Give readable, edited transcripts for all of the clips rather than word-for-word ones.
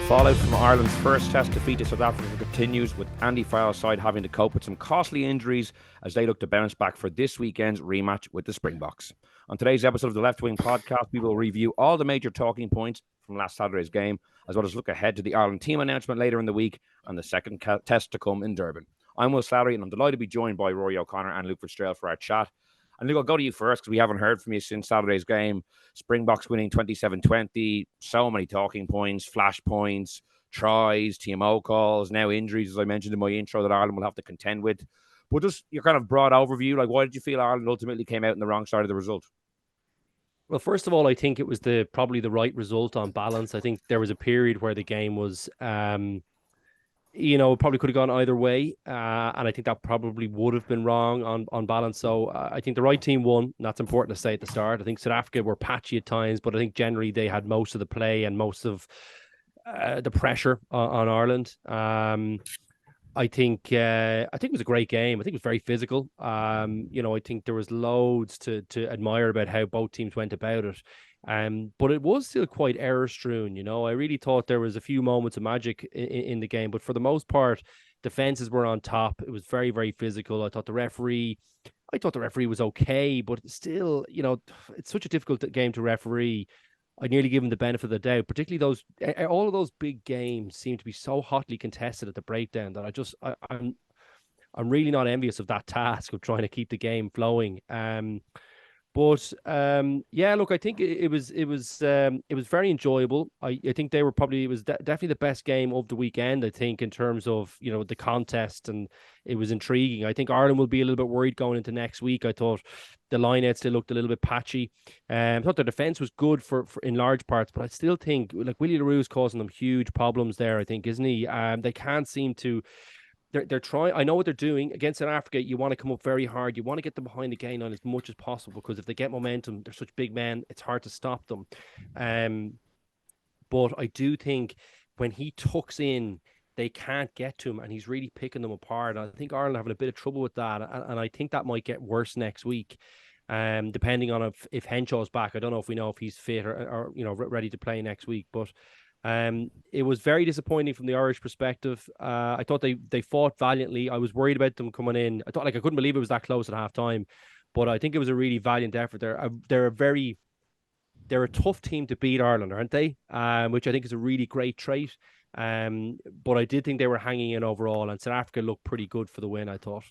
fallout from Ireland's first test defeat to South Africa continues, with Andy Farrell's side having to cope with some costly injuries as they look to bounce back for this weekend's rematch with the Springboks. On today's episode of the Left Wing Podcast, we will review all the major talking points from last Saturday's game, as well as look ahead to the Ireland team announcement later in the week and the second test to come in Durban. I'm Will Slattery, and I'm delighted to be joined by Ruaidhri O'Connor and Luke Fitzgerald for our chat. And Luke, I'll go to you first because we haven't heard from you since Saturday's game. Springboks winning 27-20, so many talking points, flash points, tries, TMO calls, now injuries, as I mentioned in my intro, that Ireland will have to contend with. But just your kind of broad overview, like why did you feel Ireland ultimately came out on the wrong side of the result? Well, first of all, I think it was probably the right result on balance. I think there was a period where the game was, it probably could have gone either way. And I think that probably would have been wrong on balance. So I think the right team won. And that's important to say at the start. I think South Africa were patchy at times, but I think generally they had most of the play and most of the pressure on Ireland. I think it was a great game. I think it was very physical. I think there was loads to admire about how both teams went about it. But it was still quite error-strewn. I really thought there was a few moments of magic in the game, but for the most part, defenses were on top. It was very, very physical. I thought the referee was okay, but still, it's such a difficult game to referee. I nearly give him the benefit of the doubt, particularly all of those big games seem to be so hotly contested at the breakdown that I'm really not envious of that task of trying to keep the game flowing. Look, I think it was very enjoyable. I think it was definitely the best game of the weekend. I think in terms of the contest, and it was intriguing. I think Ireland will be a little bit worried going into next week. I thought the lineout still looked a little bit patchy. I thought their defense was good for in large parts, but I still think like Willie LaRue's causing them huge problems there. I think, isn't he? They can't seem to. They're trying. I know what they're doing against South Africa. You want to come up very hard. You want to get them behind the gain line as much as possible, because if they get momentum, they're such big men. It's hard to stop them. But I do think when he tucks in, they can't get to him, and he's really picking them apart. I think Ireland are having a bit of trouble with that, and I think that might get worse next week. Depending on if Henshaw's back. I don't know if we know if he's fit or ready to play next week, but. It was very disappointing from the Irish perspective. I thought they fought valiantly. I was worried about them coming in. I couldn't believe it was that close at halftime, but I think it was a really valiant effort. They're a tough team to beat, Ireland, aren't they? Which I think is a really great trait. But I did think they were hanging in overall, and South Africa looked pretty good for the win, I thought.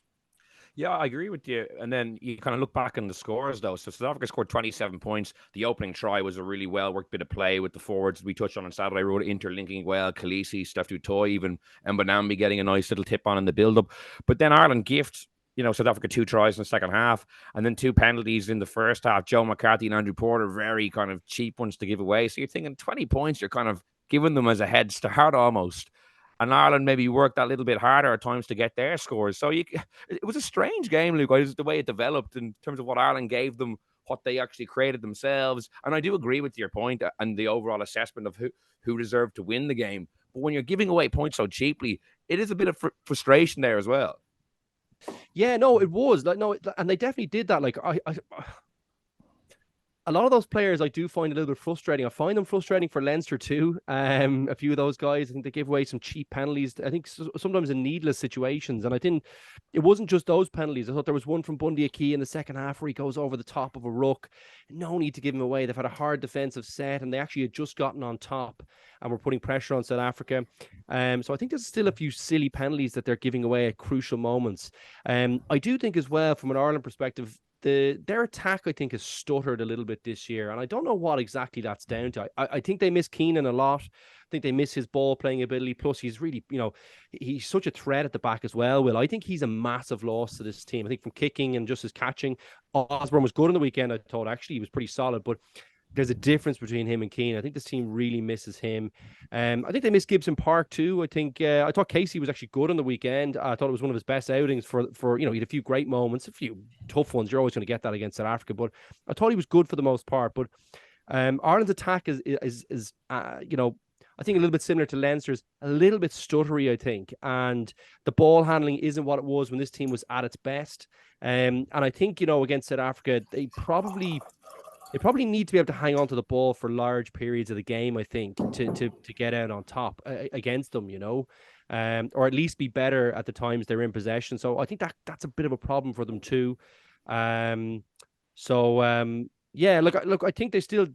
Yeah, I agree with you. And then you kind of look back on the scores, though. So South Africa scored 27 points. The opening try was a really well-worked bit of play with the forwards. We touched on Saturday, wrote interlinking well. Khaleesi, Steph Dutoy, even Mbonambi getting a nice little tip on in the build-up. But then Ireland gift, South Africa 2 tries in the second half, and then 2 penalties in the first half. Joe McCarthy and Andrew Porter, very kind of cheap ones to give away. So you're thinking 20 points, you're kind of giving them as a head start almost. And Ireland maybe worked that little bit harder at times to get their scores. So it was a strange game, Luke. It was the way it developed in terms of what Ireland gave them, what they actually created themselves. And I do agree with your point and the overall assessment of who deserved to win the game. But when you're giving away points so cheaply, it is a bit of frustration there as well. Yeah, no, it was. And they definitely did that. A lot of those players I do find a little bit frustrating. I find them frustrating for Leinster too. A few of those guys, I think they give away some cheap penalties. I think sometimes in needless situations. And it wasn't just those penalties. I thought there was one from Bundy Aki in the second half where he goes over the top of a ruck. No need to give him away. They've had a hard defensive set, and they actually had just gotten on top and were putting pressure on South Africa. So I think there's still a few silly penalties that they're giving away at crucial moments. I do think as well, from an Ireland perspective, their attack, I think, has stuttered a little bit this year, and I don't know what exactly that's down to. I think they miss Keenan a lot. I think they miss his ball playing ability. Plus, he's really, he's such a threat at the back as well. Will, I think he's a massive loss to this team. I think from kicking and just his catching, Osborne was good on the weekend. I thought actually he was pretty solid, but there's a difference between him and Keane. I think this team really misses him. I think they miss Gibson Park too. I thought Casey was actually good on the weekend. I thought it was one of his best outings for he had a few great moments, a few tough ones. You're always going to get that against South Africa, but I thought he was good for the most part. But Ireland's attack is I think a little bit similar to Leinster's, a little bit stuttery, I think. And the ball handling isn't what it was when this team was at its best. And I think, against South Africa, they probably They probably need to be able to hang on to the ball for large periods of the game, I think, to get out on top against them, or at least be better at the times they're in possession. So I think that's a bit of a problem for them too. Um, yeah, look, I think they still,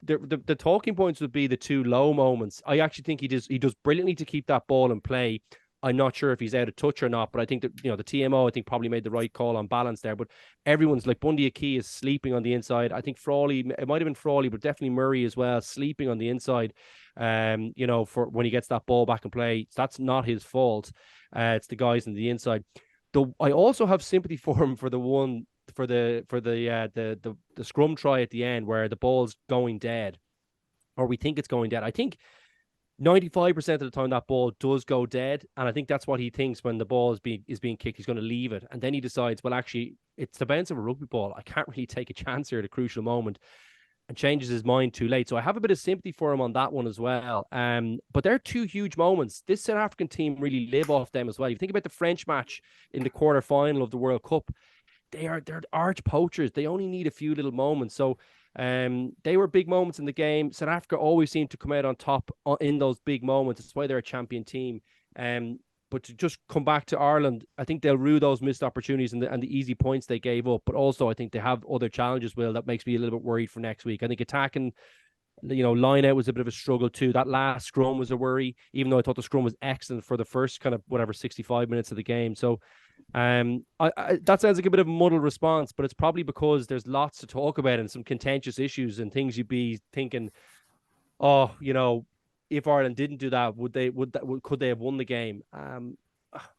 the talking points would be the two low moments. I actually think he does brilliantly to keep that ball in play. I'm not sure if he's out of touch or not, but I think that the TMO I think probably made the right call on balance there. But everyone's like Bundy Aki is sleeping on the inside. I think Frawley, it might have been Frawley, but definitely Murray as well, sleeping on the inside. For when he gets that ball back in play, that's not his fault. It's the guys on the inside. I also have sympathy for him for the one for the scrum try at the end where the ball's going dead, or we think it's going dead. I think 95% of the time that ball does go dead, and I think that's what he thinks when the ball is being kicked. He's going to leave it, and then he decides, well, actually, it's the bounce of a rugby ball. I can't really take a chance here at a crucial moment, and changes his mind too late. So I have a bit of sympathy for him on that one as well. But they're two huge moments. This South African team really live off them as well. You think about the French match in the quarterfinal of the World Cup. They're arch poachers. They only need a few little moments. So they were big moments in the game. South Africa always seem to come out on top in those big moments. That's why they're a champion team. But to just come back to Ireland, I think they'll rue those missed opportunities and the easy points they gave up. But also, I think they have other challenges, Will, that makes me a little bit worried for next week. I think attacking, line out was a bit of a struggle too. That last scrum was a worry, even though I thought the scrum was excellent for the first kind of 65 minutes of the game. So that sounds like a bit of a muddled response, but it's probably because there's lots to talk about and some contentious issues and things you'd be thinking, oh, if Ireland didn't do that, could they have won the game?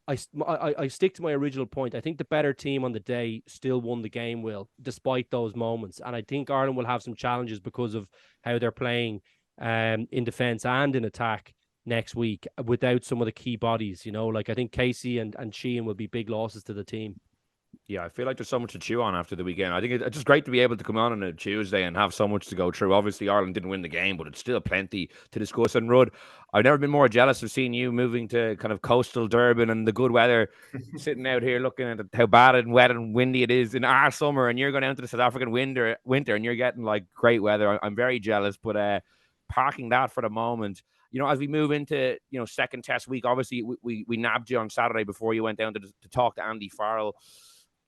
I stick to my original point. I think the better team on the day still won the game, Will, despite those moments. And I think Ireland will have some challenges because of how they're playing in defence and in attack next week without some of the key bodies. I think Casey and Sheehan will be big losses to the team. Yeah, I feel like there's so much to chew on after the weekend. I think it's just great to be able to come on a Tuesday and have so much to go through. Obviously, Ireland didn't win the game, but it's still plenty to discuss. And Rudd, I've never been more jealous of seeing you moving to kind of coastal Durban and the good weather, sitting out here looking at how bad and wet and windy it is in our summer, and you're going down to the South African winter, and you're getting like great weather. I'm very jealous, but parking that for the moment. As we move into second test week, obviously we nabbed you on Saturday before you went down to talk to Andy Farrell.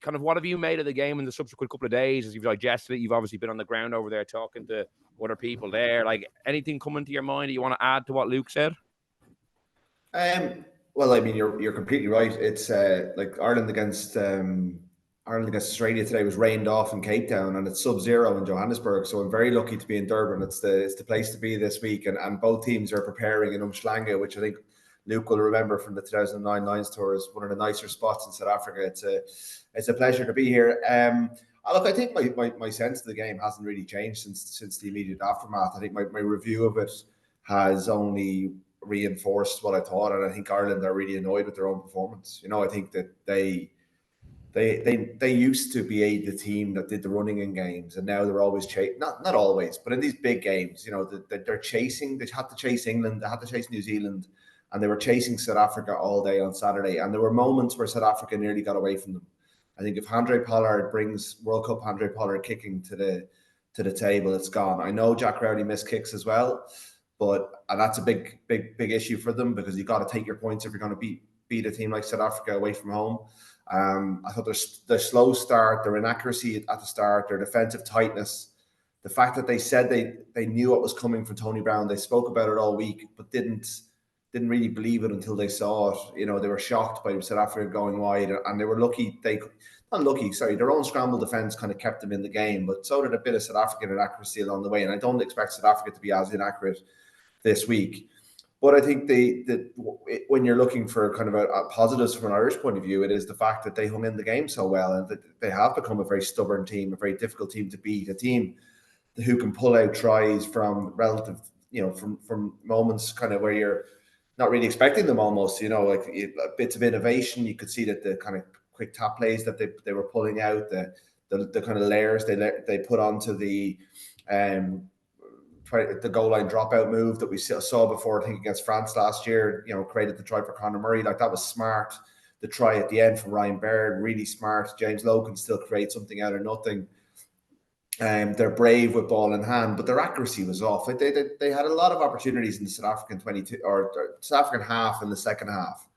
Kind of what have you made of the game in the subsequent couple of days as you've digested it? You've obviously been on the ground over there talking to other people there. Like, anything coming to your mind that you want to add to what Luke said? Well, I mean, you're completely right. It's like Ireland against Australia today was rained off in Cape Town, and it's sub-zero in Johannesburg. So I'm very lucky to be in Durban. It's the place to be this week, and both teams are preparing in Umhlanga, which I think Luke will remember from the 2009 Lions Tour as one of the nicer spots in South Africa. It's a pleasure to be here. Look, I think my sense of the game hasn't really changed since the immediate aftermath. I think my review of it has only reinforced what I thought, and I think Ireland are really annoyed with their own performance. I think that they used to be the team that did the running in games, and now they're always not always, but in these big games, they're chasing. They had to chase England, they had to chase New Zealand, and they were chasing South Africa all day on Saturday. And there were moments where South Africa nearly got away from them. I think if Handré Pollard brings World Cup Handré Pollard kicking to the table, it's gone. I know Jack Rowley missed kicks as well, and that's a big issue for them, because you've got to take your points if you're going to beat a team like South Africa away from home. I thought their slow start, their inaccuracy at the start, their defensive tightness, the fact that they said they knew what was coming from Tony Brown. They spoke about it all week, but didn't really believe it until they saw it. They were shocked by South Africa going wide, and they were lucky. Their own scramble defense kind of kept them in the game, but so did a bit of South African inaccuracy along the way. And I don't expect South Africa to be as inaccurate this week. But I think when you're looking for kind of a positives from an Irish point of view, it is the fact that they hung in the game so well, and that they have become a very stubborn team, a very difficult team to beat, a team who can pull out tries from from moments kind of where you're not really expecting them almost, like bits of innovation. You could see that the kind of quick tap plays that they were pulling out, the kind of layers they put onto the goal line dropout move that we saw before, I think against France last year, created the try for Conor Murray. Like, that was smart. The try at the end from Ryan Baird, really smart. James Lowe can still create something out of nothing. They're brave with ball in hand, but their accuracy was off. They had a lot of opportunities in the South African 22 or South African half in the second half,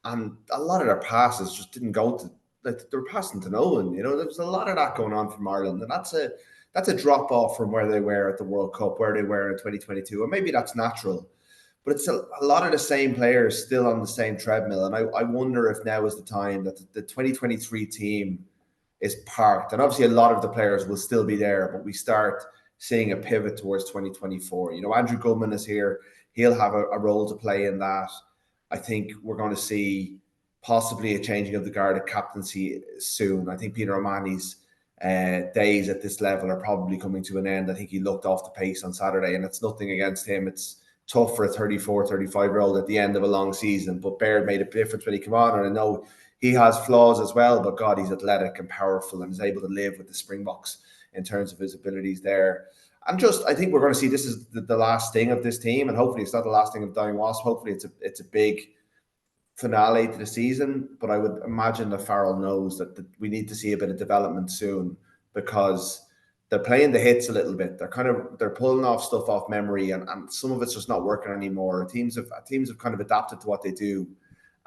and a lot of their passes just didn't go to. They were passing to no one. There was a lot of that going on from Ireland, and that's a drop off from where they were at the World Cup, where they were in 2022, and maybe that's natural. But it's a lot of the same players still on the same treadmill, and I wonder if now is the time that the 2023 team is parked. And obviously a lot of the players will still be there, but we start seeing a pivot towards 2024. Andrew Goodman is here. He'll have a role to play in that. I think we're going to see possibly a changing of the guard at captaincy soon. I think Peter O'Mahony's days at this level are probably coming to an end. I think he looked off the pace on Saturday, and it's nothing against him. It's tough for a 34, 35-year-old at the end of a long season, but Baird made a difference when he came on, and I know he has flaws as well, but God, he's athletic and powerful and is able to live with the Springboks in terms of his abilities there. And I think we're going to see this is the last thing of this team, and hopefully it's not the last thing of Dying Wasp. Hopefully it's a big finale to the season, but I would imagine that Farrell knows that we need to see a bit of development soon, because they're playing the hits a little bit. They're pulling off stuff off memory, and some of it's just not working anymore. Teams have kind of adapted to what they do.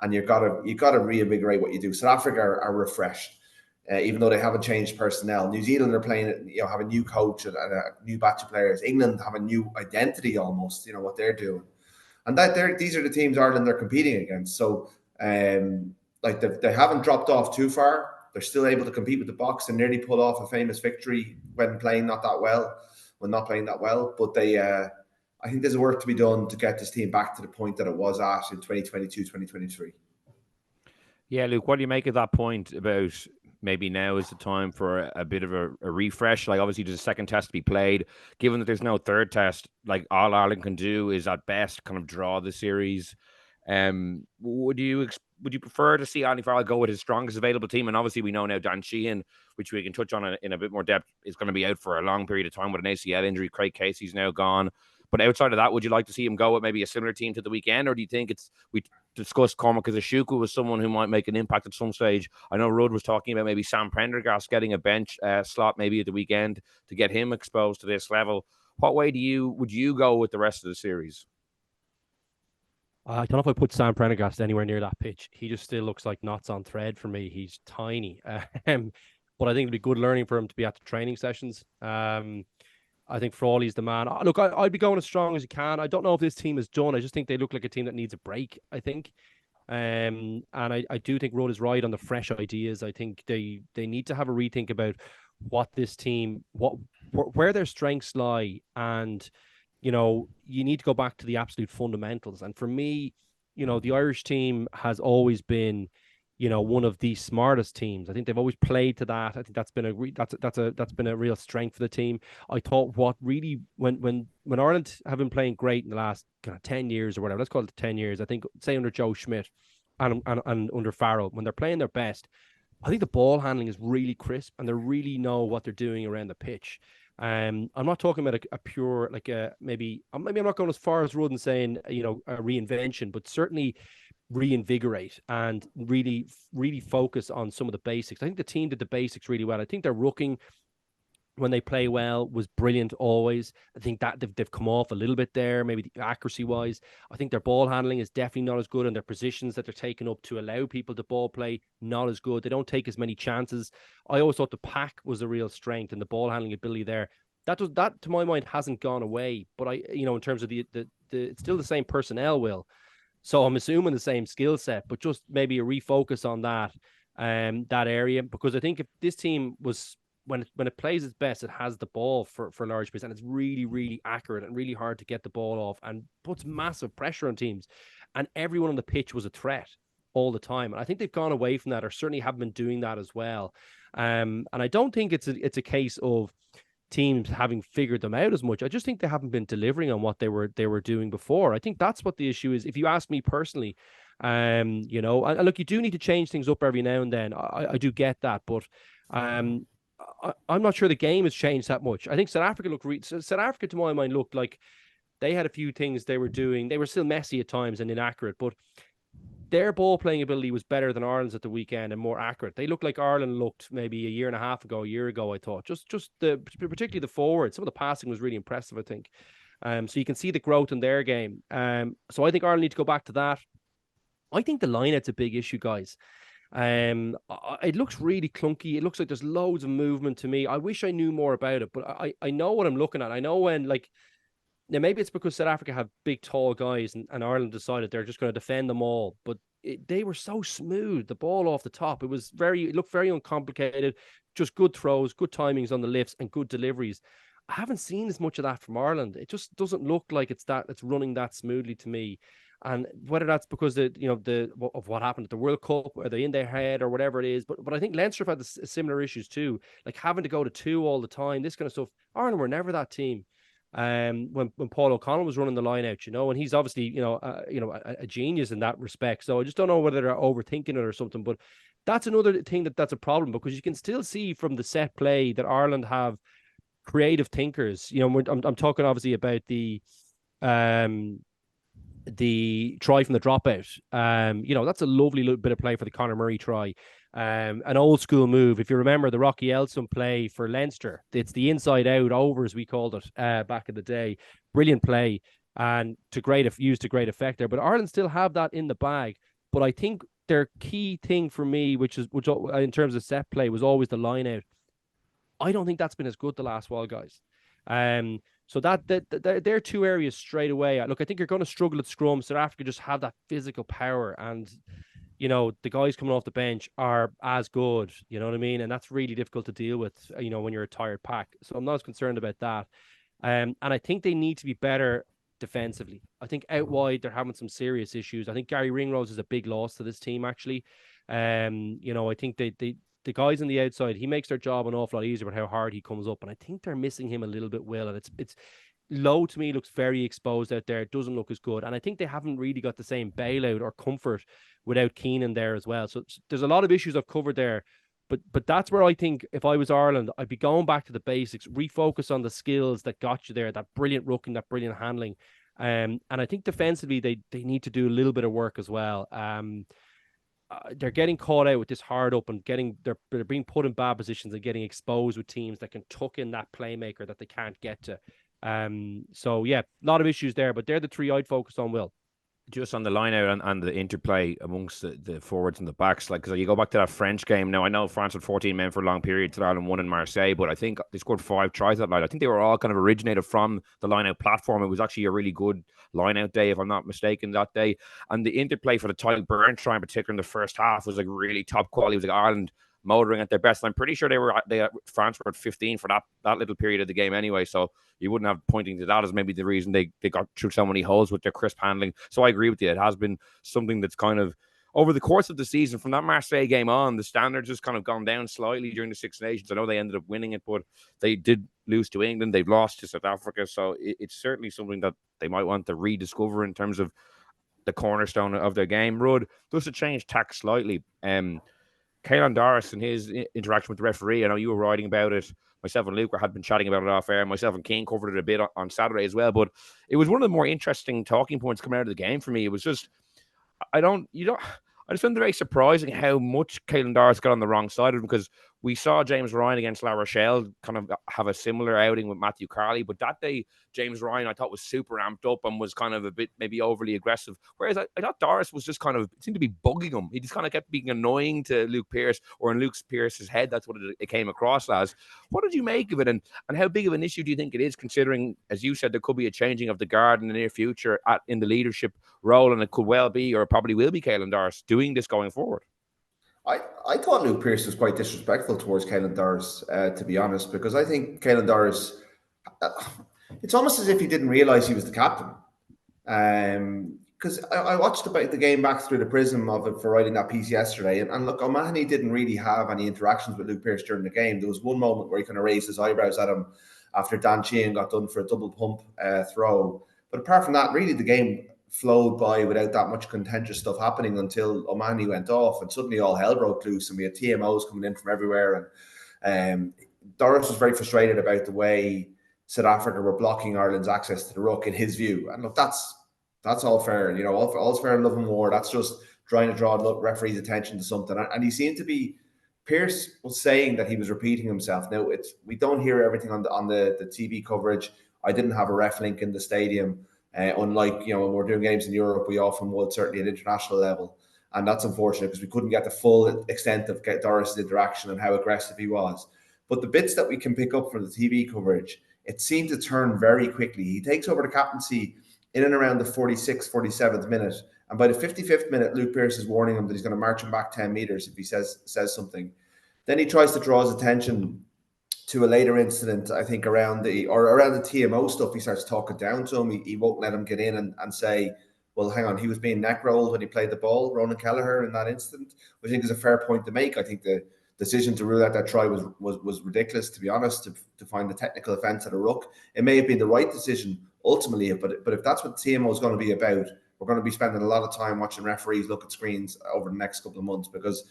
And you've got to reinvigorate what you do. South Africa are refreshed, even though they haven't changed personnel. New Zealand are playing, have a new coach and a new batch of players. England have a new identity almost, what they're doing, and these are the teams Ireland are competing against. So, they haven't dropped off too far. They're still able to compete with the Boks and nearly pull off a famous victory when not playing that well. But I think there's work to be done to get this team back to the point that it was at in 2022, 2023. Yeah, Luke, what do you make of that point about maybe now is the time for a bit of a refresh? Like, obviously, there's a second test to be played. Given that there's no third test, like, all Ireland can do is at best kind of draw the series. Would you prefer to see Andy Farrell go with his strongest available team? And obviously, we know now Dan Sheehan, which we can touch on in a bit more depth, is going to be out for a long period of time with an ACL injury. Craig Casey's now gone. But outside of that, would you like to see him go with maybe a similar team to the weekend? Or do you think we discussed Cormac Ishiku was someone who might make an impact at some stage? I know Rudd was talking about maybe Sam Prendergast getting a bench slot maybe at the weekend to get him exposed to this level. What way would you go with the rest of the series? I don't know if I put Sam Prendergast anywhere near that pitch. He just still looks like knots on thread for me. He's tiny. But I think it'd be good learning for him to be at the training sessions. I think Frawley's the man. Look, I'd be going as strong as you can. I don't know if this team is done. I just think they look like a team that needs a break, I think. And I do think Rudd is right on the fresh ideas. I think they need to have a rethink about what this team, where their strengths lie. And, you need to go back to the absolute fundamentals. And for me, the Irish team has always been, one of the smartest teams. I think they've always played to that. I think that's been a real strength for the team. I thought what really when Ireland have been playing great in the last 10 years or whatever, let's call it 10 years. I think say under Joe Schmidt and under Farrell, when they're playing their best, I think the ball handling is really crisp and they really know what they're doing around the pitch. I'm not talking about a pure maybe I'm not going as far as Rudd and saying a reinvention, but certainly reinvigorate and really focus on some of the basics. I think the team did the basics really well. I think their rucking, when they play well, was brilliant always. I think that they've come off a little bit there, maybe accuracy wise. I think their ball handling is definitely not as good, and their positions that they're taking up to allow people to ball play, not as good. They don't take as many chances. I always thought the pack was a real strength and the ball handling ability there. That to my mind hasn't gone away, but in terms of the it's still the same personnel, Will. So I'm assuming the same skill set, but just maybe a refocus on that area, because I think if this team was when it plays its best, it has the ball for large percent, and it's really, really accurate and really hard to get the ball off and puts massive pressure on teams. And everyone on the pitch was a threat all the time. And I think they've gone away from that, or certainly haven't been doing that as well. And I don't think it's a case of teams having figured them out as much. I just think they haven't been delivering on what they were doing before. I think that's what the issue is. If you ask me personally, and look, you do need to change things up every now and then. I do get that, but I'm not sure the game has changed that much. I think South Africa, to my mind, looked like they had a few things they were doing. They were still messy at times and inaccurate, but their ball playing ability was better than Ireland's at the weekend and more accurate. They looked like Ireland looked maybe a year ago, I thought. Particularly the forward. Some of the passing was really impressive, I think. So you can see the growth in their game. So I think Ireland need to go back to that. I think the lineout's a big issue, guys. It looks really clunky. It looks like there's loads of movement to me. I wish I knew more about it, but I know what I'm looking at. I know when, like, now maybe it's because South Africa have big, tall guys, and Ireland decided they're just going to defend them all. But they were so smooth, the ball off the top. It looked very uncomplicated, just good throws, good timings on the lifts, and good deliveries. I haven't seen as much of that from Ireland. It just doesn't look like it's running that smoothly to me. And whether that's because of what happened at the World Cup, are they in their head or whatever it is, but I think Leinster have had similar issues too, like having to go to 2 all the time, this kind of stuff. Ireland were never that team. When Paul O'Connor was running the line out, and he's obviously a genius in that respect. So I just don't know whether they're overthinking it or something. But that's another thing that's a problem, because you can still see from the set play that Ireland have creative thinkers. I'm talking obviously about the try from the dropout. That's a lovely little bit of play for the Conor Murray try. An old school move. If you remember the Rocky Elson play for Leinster, it's the inside out over, as we called it back in the day. Brilliant play, and used to great effect there. But Ireland still have that in the bag. But I think their key thing for me, which in terms of set play, was always the line out. I don't think that's been as good the last while, guys. So that they're 2 areas straight away. Look, I think you're going to struggle at scrum. South Africa just have that physical power, and the guys coming off the bench are as good. You know what I mean? And that's really difficult to deal with. When you're a tired pack. So I'm not as concerned about that. And I think they need to be better defensively. I think out wide they're having some serious issues. I think Gary Ringrose is a big loss to this team, actually. I think the guys on the outside, he makes their job an awful lot easier with how hard he comes up. And I think they're missing him a little bit, Will. And it's Low, to me, looks very exposed out there. It doesn't look as good. And I think they haven't really got the same bailout or comfort without Keenan there as well. So there's a lot of issues I've covered there. But that's where I think if I was Ireland, I'd be going back to the basics, refocus on the skills that got you there, that brilliant rucking, that brilliant handling. And I think defensively, they need to do a little bit of work as well. They're getting caught out with this hard up, and they're being put in bad positions and getting exposed with teams that can tuck in that playmaker that they can't get to. So yeah, a lot of issues there, but they're the 3 I'd focus on, Will. Just on the line out and the interplay amongst the forwards and the backs, because you go back to that French game. Now, I know France had 14 men for a long period to Ireland won in Marseille, but I think they scored 5 tries that night. I think they were all kind of originated from the line out platform. It was actually a really good line out day, if I'm not mistaken, that day. And the interplay for the Tyler Burns try in particular in the first half was like really top quality. It was like Ireland motoring at their best. And I'm pretty sure France were at 15 for that little period of the game anyway. So you wouldn't have pointing to that as maybe the reason they got through so many holes with their crisp handling. So I agree with you. It has been something that's kind of over the course of the season, from that Marseille game on, the standards has kind of gone down slightly during the Six Nations. I know they ended up winning it, but they did lose to England. They've lost to South Africa. So it's certainly something that they might want to rediscover in terms of the cornerstone of their game. Rudd, just to change tack slightly, Caelan Doris and his interaction with the referee, I know you were writing about it. Myself and Luke had been chatting about it off air. Myself and Keane covered it a bit on Saturday as well. But it was one of the more interesting talking points coming out of the game for me. It was just, I just found it very surprising how much Caelan Doris got on the wrong side of him, because we saw James Ryan against La Rochelle kind of have a similar outing with Matthew Carley. But that day, James Ryan, I thought, was super amped up and was kind of a bit maybe overly aggressive. Whereas I thought Doris was just kind of, seemed to be bugging him. He just kind of kept being annoying to Luke Pearce, or in Luke Pearce's head, that's what it came across as. What did you make of it? And how big of an issue do you think it is, considering, as you said, there could be a changing of the guard in the near future in the leadership role, and it could well be, or probably will be, Caelan Doris doing this going forward? I thought Luke Pearce was quite disrespectful towards Caelan Doris, to be honest, because I think Caelan Doris, it's almost as if he didn't realise he was the captain. Because I watched the game back through the prism of it for writing that piece yesterday, and look, O'Mahony didn't really have any interactions with Luke Pearce during the game. There was one moment where he kind of raised his eyebrows at him after Dan Sheehan got done for a double pump throw. But apart from that, really the game flowed by without that much contentious stuff happening until O'Mahony went off, and suddenly all hell broke loose, and we had TMOs coming in from everywhere. And Doris was very frustrated about the way South Africa were blocking Ireland's access to the ruck, in his view. And look, that's all fair, all's fair in love and war. That's just trying to draw the referee's attention to something. And he seemed to be, Pearce was saying that he was repeating himself. Now, we don't hear everything on the TV coverage. I didn't have a ref link in the stadium. Unlike, when we're doing games in Europe, we often would, certainly at international level. And that's unfortunate because we couldn't get the full extent of Doris' interaction and how aggressive he was. But the bits that we can pick up from the TV coverage, it seemed to turn very quickly. He takes over the captaincy in and around the 46th, 47th minute. And by the 55th minute, Luke Pearce is warning him that he's going to march him back 10 metres if he says something. Then he tries to draw his attention to a later incident, I think, around the TMO stuff. He starts talking down to him. He won't let him get in and say, well, hang on, he was being neck rolled when he played the ball, Ronan Kelleher, in that incident, which I think is a fair point to make. I think the decision to rule out that try was ridiculous, to be honest, to find the technical offence at a ruck. It may have been the right decision ultimately, but if that's what TMO is going to be about, we're going to be spending a lot of time watching referees look at screens over the next couple of months, because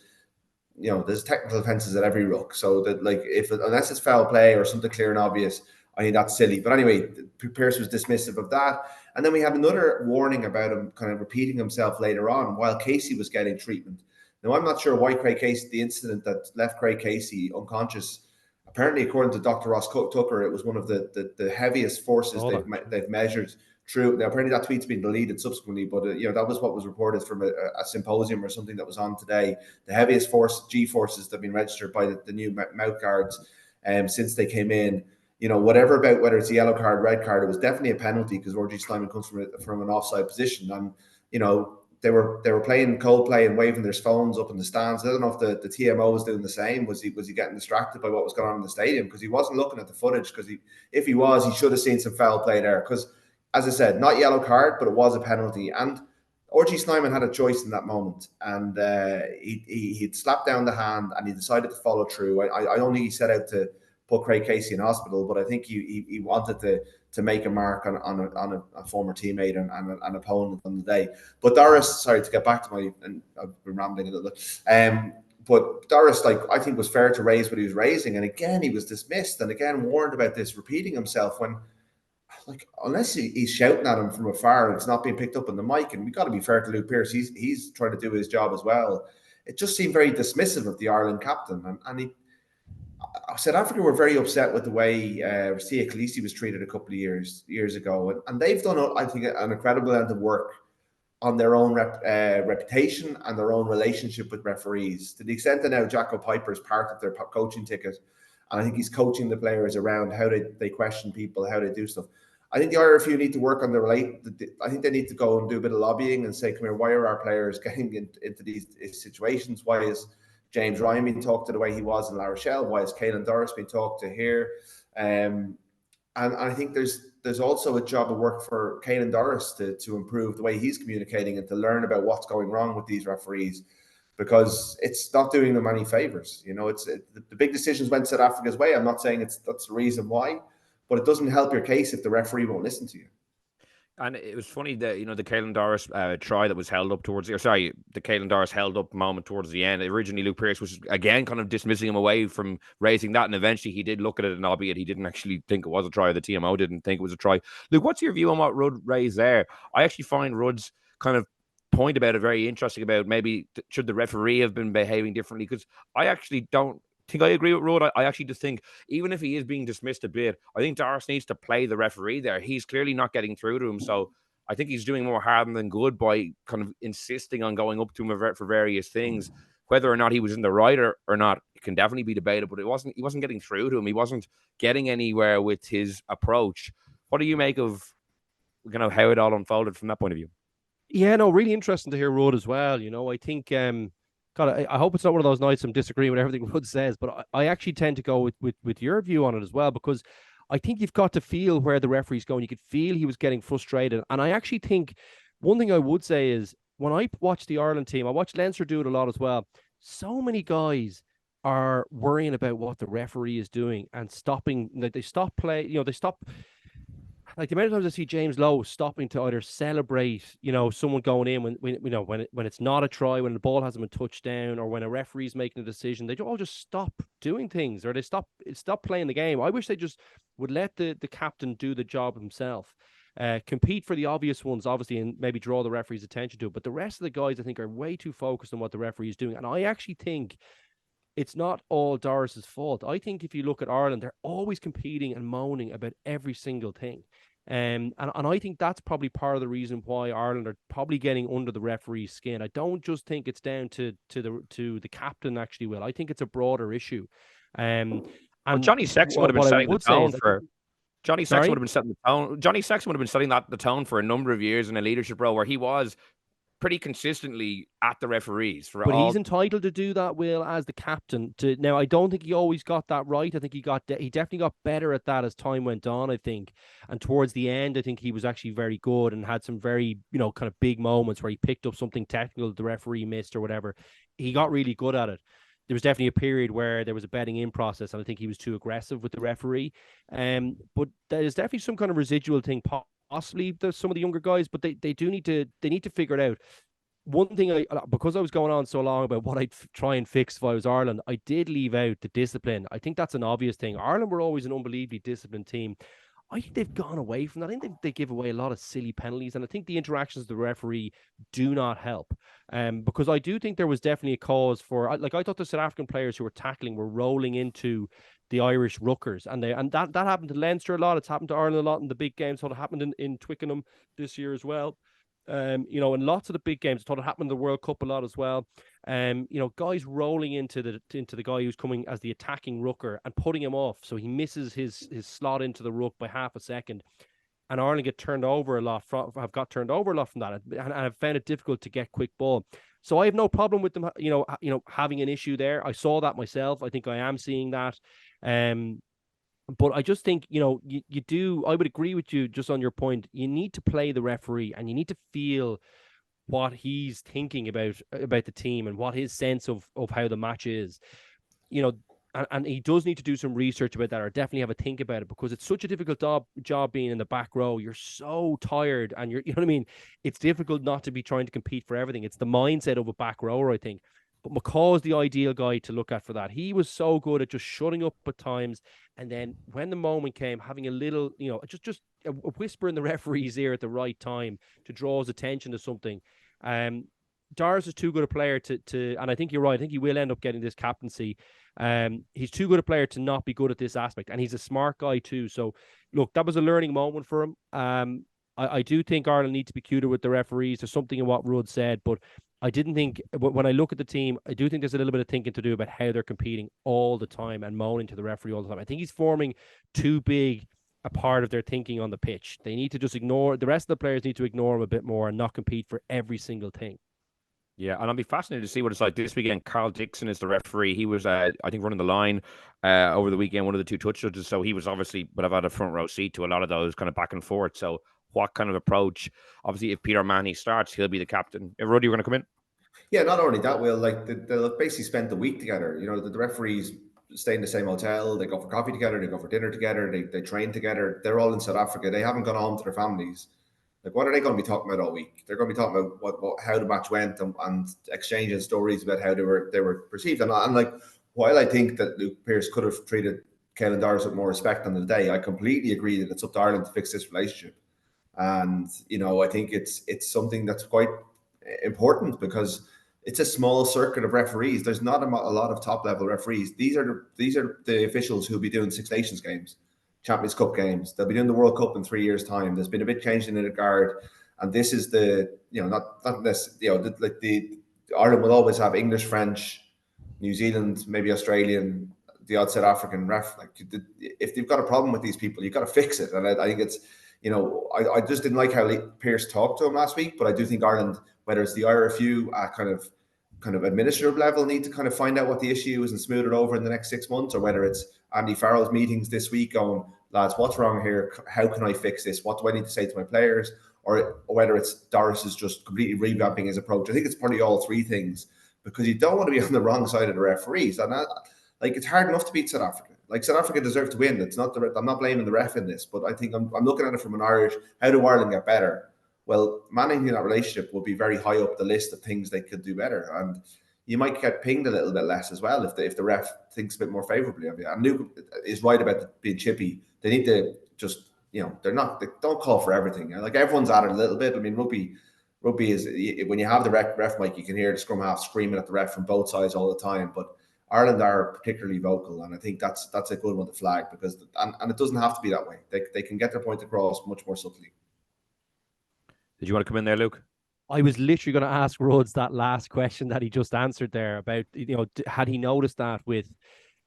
there's technical offences at every ruck. So that, like, unless it's foul play or something clear and obvious, I think that's silly. But anyway, Pearce was dismissive of that. And then we had another warning about him kind of repeating himself later on while Casey was getting treatment. Now, I'm not sure why Craig Casey, the incident that left Craig Casey unconscious, apparently, according to Dr. Ross Tucker, it was one of the heaviest forces they've measured through. Now, apparently that tweet's been deleted subsequently, but that was what was reported from a symposium or something that was on today. The heaviest G forces that have been registered by the new mouth guards since they came in. Whatever about whether it's a yellow card, red card, it was definitely a penalty because Roger Slyman comes from an offside position, and they were playing Coldplay and waving their phones up in the stands. I don't know if the TMO was doing the same. Was he getting distracted by what was going on in the stadium, because he wasn't looking at the footage? Because if he was, he should have seen some foul play there. Because, as I said, not yellow card, but it was a penalty. And R.G. Snyman had a choice in that moment, and he'd slapped down the hand and he decided to follow through. I don't think he set out to put Craig Casey in hospital, but I think he wanted to make a mark on a former teammate and an opponent on the day. But Doris, sorry to get back to and I've been rambling a little bit, but Doris, I think, was fair to raise what he was raising, and again he was dismissed, and again warned about this repeating himself when, unless he's shouting at him from afar and it's not being picked up on the mic. And we got to be fair to Luke Pearce, he's trying to do his job as well. It just seemed very dismissive of the Ireland captain, and South Africa were very upset with the way Sia Khaleesi was treated a couple of years ago, and they've done, I think, an incredible amount of work on their own reputation and their own relationship with referees, to the extent that now Jacko Piper is part of their coaching ticket, and I think he's coaching the players around how they question people, how they do stuff. I think the IRFU need to work on I think they need to go and do a bit of lobbying and say, come here, why are our players getting into these situations? Why is James Ryan being talked to the way he was in La Rochelle? Why is Caelan Doris being talked to here? And I think there's also a job of work for Caelan Doris to improve the way he's communicating and to learn about what's going wrong with these referees, because it's not doing them any favors. The big decisions went South Africa's way. I'm not saying that's the reason why, but it doesn't help your case if the referee won't listen to you. And it was funny that, the Caelan Doris try that was held up the Caelan Doris held up moment towards the end. Originally, Luke Pearce was, again, kind of dismissing him away from raising that. And eventually he did look at it, and albeit he didn't actually think it was a try, the TMO didn't think it was a try. Luke, what's your view on what Rudd raised there? I actually find Rudd's kind of point about it very interesting, about maybe should the referee have been behaving differently, because I actually don't think I agree with Rudd. I actually just think, even if he is being dismissed a bit, I think Doris needs to play the referee there. He's clearly not getting through to him, so I think he's doing more harm than good by kind of insisting on going up to him for various things. Whether or not he was in the right or not, it can definitely be debated, but he wasn't getting through to him. He wasn't getting anywhere with his approach. What do you make of how it all unfolded from that point of view? Yeah, no, really interesting to hear Rudd as well. I think, God, I hope it's not one of those nights I'm disagreeing with everything Rudd says, but I actually tend to go with your view on it as well, because I think you've got to feel where the referee's going. You could feel he was getting frustrated. And I actually think one thing I would say is, when I watch the Ireland team, I watch Leinster do it a lot as well. So many guys are worrying about what the referee is doing and stopping. They stop play. They stop. Like, the amount of times I see James Lowe stopping to either celebrate, someone going in when it's not a try, when the ball hasn't been touched down, or when a referee's making a decision, they all just stop doing things, or they stop playing the game. I wish they just would let the captain do the job himself. compete for the obvious ones, obviously, and maybe draw the referee's attention to it. But the rest of the guys, I think, are way too focused on what the referee is doing. And I actually think it's not all Doris's fault. I think if you look at Ireland, they're always competing and moaning about every single thing. And I think that's probably part of the reason why Ireland are probably getting under the referee's skin. I don't just think it's down to the captain, actually, Will. I think it's a broader issue. Well, And Johnny Sexton would have been what I setting the would say tone is, for. Johnny Sexton sorry? would have been setting the tone. Johnny Sexton would have been setting the tone for a number of years in a leadership role where he was pretty consistently at the referees for But all. he's entitled to do that, Will, as the captain. Now, I don't think he always got that right. I think he definitely got better at that as time went on, I think. And towards the end, I think he was actually very good and had some very, kind of big moments where he picked up something technical that the referee missed or whatever. He got really good at it. There was definitely a period where there was a betting in process, and I think he was too aggressive with the referee. But there's definitely some kind of residual thing, possibly some of the younger guys, but they need to figure it out. One thing, because I was going on so long about what I'd try and fix if I was Ireland, I did leave out the discipline. I think that's an obvious thing. Ireland were always an unbelievably disciplined team. I think they've gone away from that. I think they give away a lot of silly penalties, and I think the interactions of the referee do not help. Because I do think there was definitely a cause for, I thought the South African players who were tackling were rolling into the Irish ruckers, and that happened to Leinster a lot. It's happened to Ireland a lot in the big games. So it happened in Twickenham this year as well. In lots of the big games, I thought it happened in the World Cup a lot as well. Guys rolling into the guy who's coming as the attacking rucker and putting him off, so he misses his slot into the ruck by half a second. And Ireland have got turned over a lot from that, and I've found it difficult to get quick ball. So I have no problem with them, having an issue there. I saw that myself. I think I am seeing that. But I just think, you do, I would agree with you just on your point. You need to play the referee and you need to feel what he's thinking about the team and what his sense of how the match is, and he does need to do some research about that, or definitely have a think about it, because it's such a difficult job being in the back row. You're so tired and you know what I mean? It's difficult not to be trying to compete for everything. It's the mindset of a back rower, I think. But McCaw's the ideal guy to look at for that. He was so good at just shutting up at times. And then when the moment came, having a little, just a whisper in the referee's ear at the right time to draw his attention to something. Doris is too good a player to, and I think you're right. I think he will end up getting this captaincy. He's too good a player to not be good at this aspect. And he's a smart guy too. So look, that was a learning moment for him. I do think Ireland need to be cuter with the referees. There's something in what Rudd said, but I didn't think, when I look at the team, I do think there's a little bit of thinking to do about how they're competing all the time and moaning to the referee all the time. I think he's forming too big a part of their thinking on the pitch. They need to just ignore, the rest of the players need to ignore him a bit more and not compete for every single thing. Yeah, and I'll be fascinated to see what it's like this weekend. Carl Dixon is the referee. He was, I think, running the line over the weekend, one of the two touch judges. So he was obviously, but I've had a front row seat to a lot of those kind of back and forth. So what kind of approach? Obviously, if Peter Manny starts, he'll be the captain. Rudy, you're going to come in? Yeah, not only that, Will, they'll basically spend the week together. The referees stay in the same hotel. They go for coffee together. They go for dinner together. They train together. They're all in South Africa. They haven't gone home to their families. Like, what are they going to be talking about all week? They're going to be talking about how the match went and exchanging stories about how they were perceived. And like, while I think that Luke Pearce could have treated Caelan Doris with more respect on the day, I completely agree that it's up to Ireland to fix this relationship. And I think it's something that's quite important, because it's a small circuit of referees. There's not a lot of top level referees. These are the officials who'll be doing Six Nations games, Champions Cup games. They'll be doing the World Cup in 3 years' time. There's been a bit changed in the regard, and this is not this. The Ireland will always have English, French, New Zealand, maybe Australian, the odd South African ref. Like, if they've got a problem with these people, you've got to fix it. And I think it's, I just didn't like how Pearce talked to him last week, but I do think Ireland, whether it's the IRFU at kind of administrative level, need to kind of find out what the issue is and smooth it over in the next 6 months, or whether it's Andy Farrell's meetings this week going, lads, what's wrong here? How can I fix this? What do I need to say to my players? Or whether it's Doris is just completely revamping his approach. I think it's probably all three things, because you don't want to be on the wrong side of the referees. And it's hard enough to beat South Africa. Like, South Africa deserve to win. It's not I'm not blaming the ref in this, but I think I'm looking at it from an Irish, how do Ireland get better? Well, managing that relationship will be very high up the list of things they could do better. And you might get pinged a little bit less as well if the ref thinks a bit more favourably of you. And Luke is right about being chippy. They need to just they don't call for everything. Like everyone's at it a little bit. I mean, rugby is, when you have the ref mic, you can hear the scrum half screaming at the ref from both sides all the time. But Ireland are particularly vocal, and I think that's a good one to flag, because and it doesn't have to be that way. They can get their point across much more subtly. Did you want to come in there, Luke? I was literally going to ask Rhodes that last question that he just answered there about, had he noticed that with,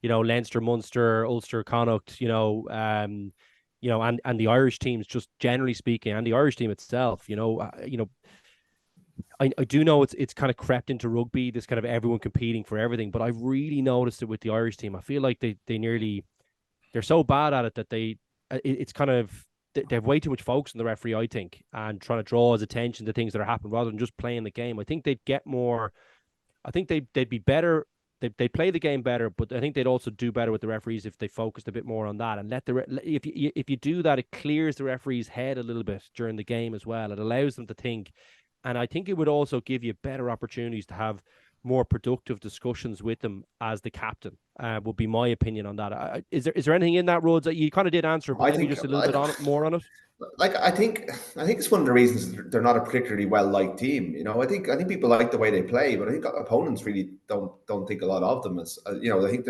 Leinster, Munster, Ulster, Connacht, and the Irish teams, just generally speaking, and the Irish team itself, I do know it's kind of crept into rugby, this kind of everyone competing for everything, but I've really noticed it with the Irish team. I feel like they're so bad at it that it's kind of, they have way too much focus on the referee, I think, and trying to draw his attention to things that are happening rather than just playing the game. I think they'd get more. I think they'd be better. They play the game better, but I think they'd also do better with the referees if they focused a bit more on that and if you do that, it clears the referee's head a little bit during the game as well. It allows them to think, and I think it would also give you better opportunities to have more productive discussions with them as the captain. Would be my opinion on that. Is there anything in that, Rhodes, that you kind of did answer, but maybe just a little bit more on it? Like I think it's one of the reasons they're not a particularly well liked team. I think people like the way they play, but I think opponents really don't think a lot of them as they think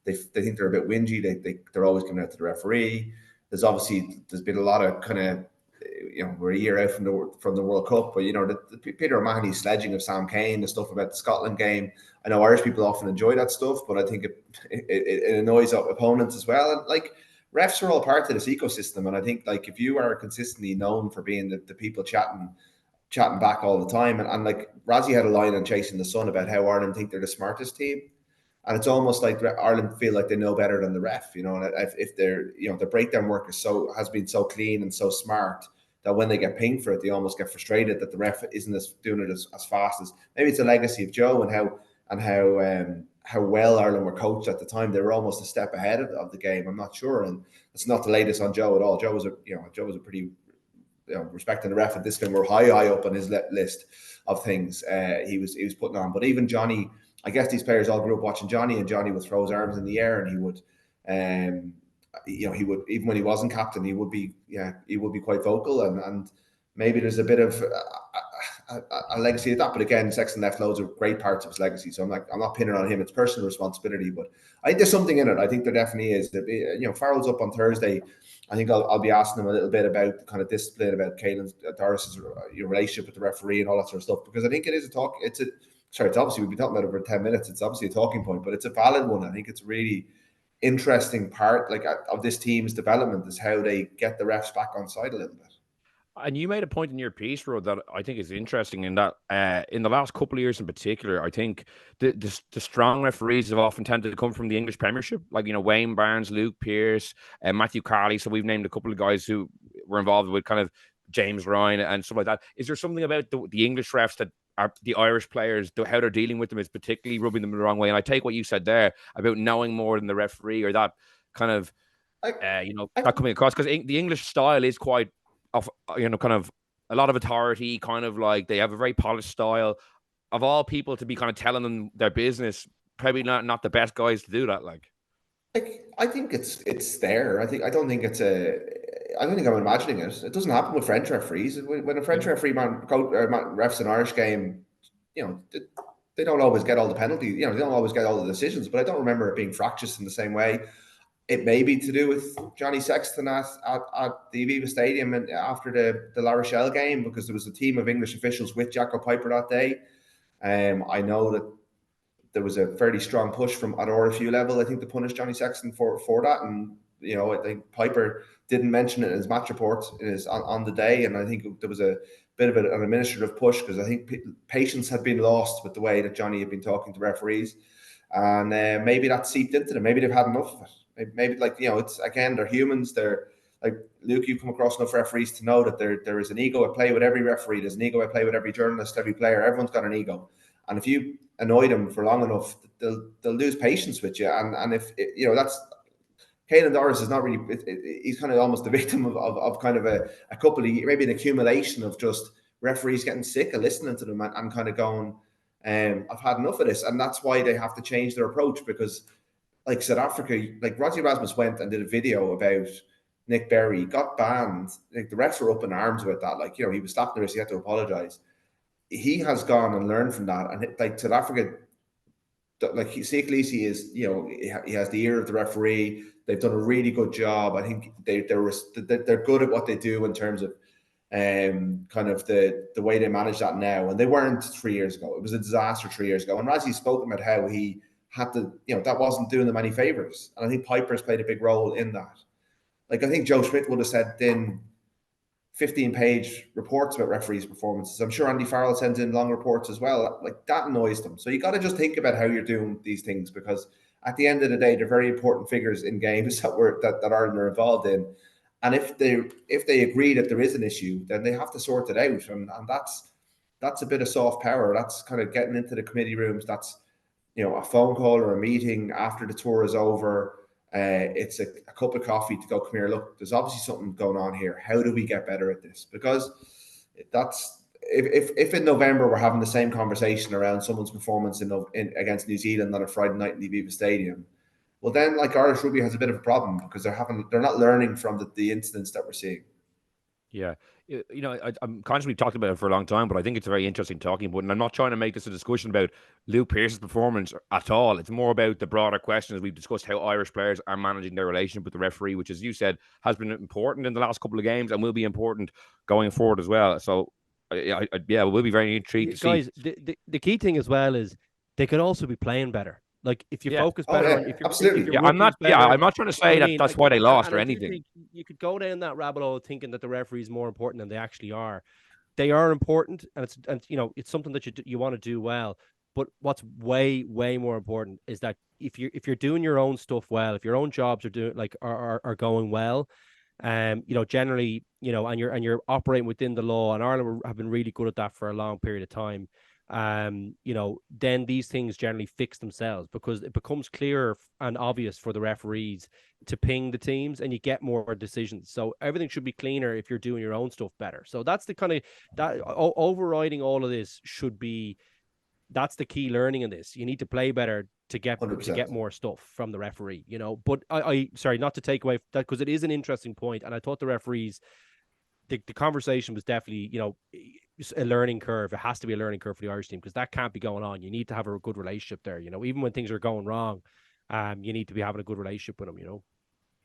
they think they're a bit whingy. They're always coming out to the referee. There's been a lot of kind of we're a year out from the World Cup, but the Peter O'Mahony sledging of Sam Cane, the stuff about the Scotland game. I know Irish people often enjoy that stuff, but I think it annoys opponents as well. And like, refs are all part of this ecosystem, and I think like if you are consistently known for being the people chatting back all the time, and like Razzie had a line on Chasing the Sun about how Ireland think they're the smartest team, and it's almost like Ireland feel like they know better than the ref, and if their the breakdown work has been so clean and so smart that when they get pinged for it, they almost get frustrated that the ref isn't doing it as fast as. Maybe it's a legacy of Joe and how well Ireland were coached at the time. They were almost a step ahead of the game. I'm not sure, and it's not the latest on Joe at all. Joe was a pretty, respecting the ref at this game, we're high up on his list of things he was putting on. But even Johnny, I guess these players all grew up watching Johnny, and Johnny would throw his arms in the air, and he would, he would, even when he wasn't captain, he would be quite vocal, and maybe there's a bit of a legacy of that. But again, Sexton left loads of great parts of his legacy, so I'm not pinning on him. It's personal responsibility, but I think there's something in it. I think there definitely is. Farrell's up on Thursday. I think I'll be asking him a little bit about the kind of discipline, about Caelan Doris's relationship with the referee and all that sort of stuff, because I think it is a talk. It's obviously, we've been talking about it for 10 minutes. It's obviously a talking point, but it's a valid one. I think it's a really interesting part of this team's development is how they get the refs back on side a little bit. And you made a point in your piece, Rod, that I think is interesting, in that in the last couple of years in particular, I think the strong referees have often tended to come from the English Premiership, like, Wayne Barnes, Luke Pearce, Matthew Carley. So we've named a couple of guys who were involved with kind of James Ryan and stuff like that. Is there something about the English refs that are the Irish players, how they're dealing with them is particularly rubbing them the wrong way? And I take what you said there about knowing more than the referee, or that kind of, not coming across, because the English style is quite of, kind of a lot of authority, kind of like they have a very polished style. Of all people to be kind of telling them their business, probably not the best guys to do that. I think it's there. I don't think I'm imagining it. It doesn't happen with French referees. When a French referee refs an Irish game, they don't always get all the penalties. They don't always get all the decisions. But I don't remember it being fractious in the same way. It may be to do with Johnny Sexton at the Aviva Stadium and after the La Rochelle game, because there was a team of English officials with Jacko Piper that day. I know that there was a fairly strong push from at RFU level, I think, to punish Johnny Sexton for that. And, I think Piper didn't mention it in his match report on the day. And I think there was a bit of an administrative push, because I think patience had been lost with the way that Johnny had been talking to referees. And maybe that seeped into them. Maybe they've had enough of it. Maybe it's, again, they're humans. They're like, Luke, you come across enough referees to know that there is an ego at play with every referee. There's an ego at play with every journalist, every player. Everyone's got an ego. And if you annoy them for long enough, they'll lose patience with you. And if that's Caelan Doris is not really. He's kind of almost the victim of kind of a couple of, maybe an accumulation of just referees getting sick of listening to them and kind of going, I've had enough of this. And that's why they have to change their approach, because like South Africa, like Roger Rasmus went and did a video about Nick Berry, got banned. Like, the refs were up in arms about that. Like, he was slapped in the wrist, he had to apologise. He has gone and learned from that. And like South Africa, like Siya Kolisi is, he has the ear of the referee. They've done a really good job. I think they're good at what they do in terms of kind of the way they manage that now. And they weren't 3 years ago. It was a disaster 3 years ago. And Rassie spoke about how he had to, that wasn't doing them any favours. And I think Piper's played a big role in that. Like, I think Joe Schmidt would have said then 15-page reports about referees' performances. I'm sure Andy Farrell sends in long reports as well. Like, that annoys them. So you got to just think about how you're doing these things, because at the end of the day, they're very important figures in games that Ireland are involved in. And if they agree that there is an issue, then they have to sort it out. And that's a bit of soft power. That's kind of getting into the committee rooms. That's, a phone call or a meeting after the tour is over. It's a cup of coffee to go, come here, look, there's obviously something going on here. How do we get better at this? Because that's, if in November we're having the same conversation around someone's performance against New Zealand on a Friday night in the Aviva Stadium, well then, like, Irish rugby has a bit of a problem, because they're not learning from the incidents that we're seeing. Yeah. I'm conscious we've talked about it for a long time, but I think it's a very interesting talking point. And I'm not trying to make this a discussion about Luke Pearce's performance at all. It's more about the broader question, as we've discussed, how Irish players are managing their relationship with the referee, which, as you said, has been important in the last couple of games and will be important going forward as well. So, we'll be very intrigued to guys, see. the key thing as well is they could also be playing better. Like, if you focus better on, if absolutely. I'm not trying to say that that's why they lost or anything. You could go down that rabbit hole thinking that the referee is more important than they actually are. They are important, and it's something that you want to do well. But what's way more important is that if you're doing your own stuff well, if your own jobs are going well, generally, and you're operating within the law, and Ireland have been really good at that for a long period of time. Then these things generally fix themselves, because it becomes clearer and obvious for the referees to ping the teams, and you get more decisions. So everything should be cleaner if you're doing your own stuff better. So that's the kind of that overriding all of this should be. That's the key learning in this. You need to play better to get 100%. more stuff from the referee. But I sorry, not to take away that, because it is an interesting point, and I thought the referees. The conversation was definitely, a learning curve. It has to be a learning curve for the Irish team, because that can't be going on. You need to have a good relationship there. Even when things are going wrong, you need to be having a good relationship with them.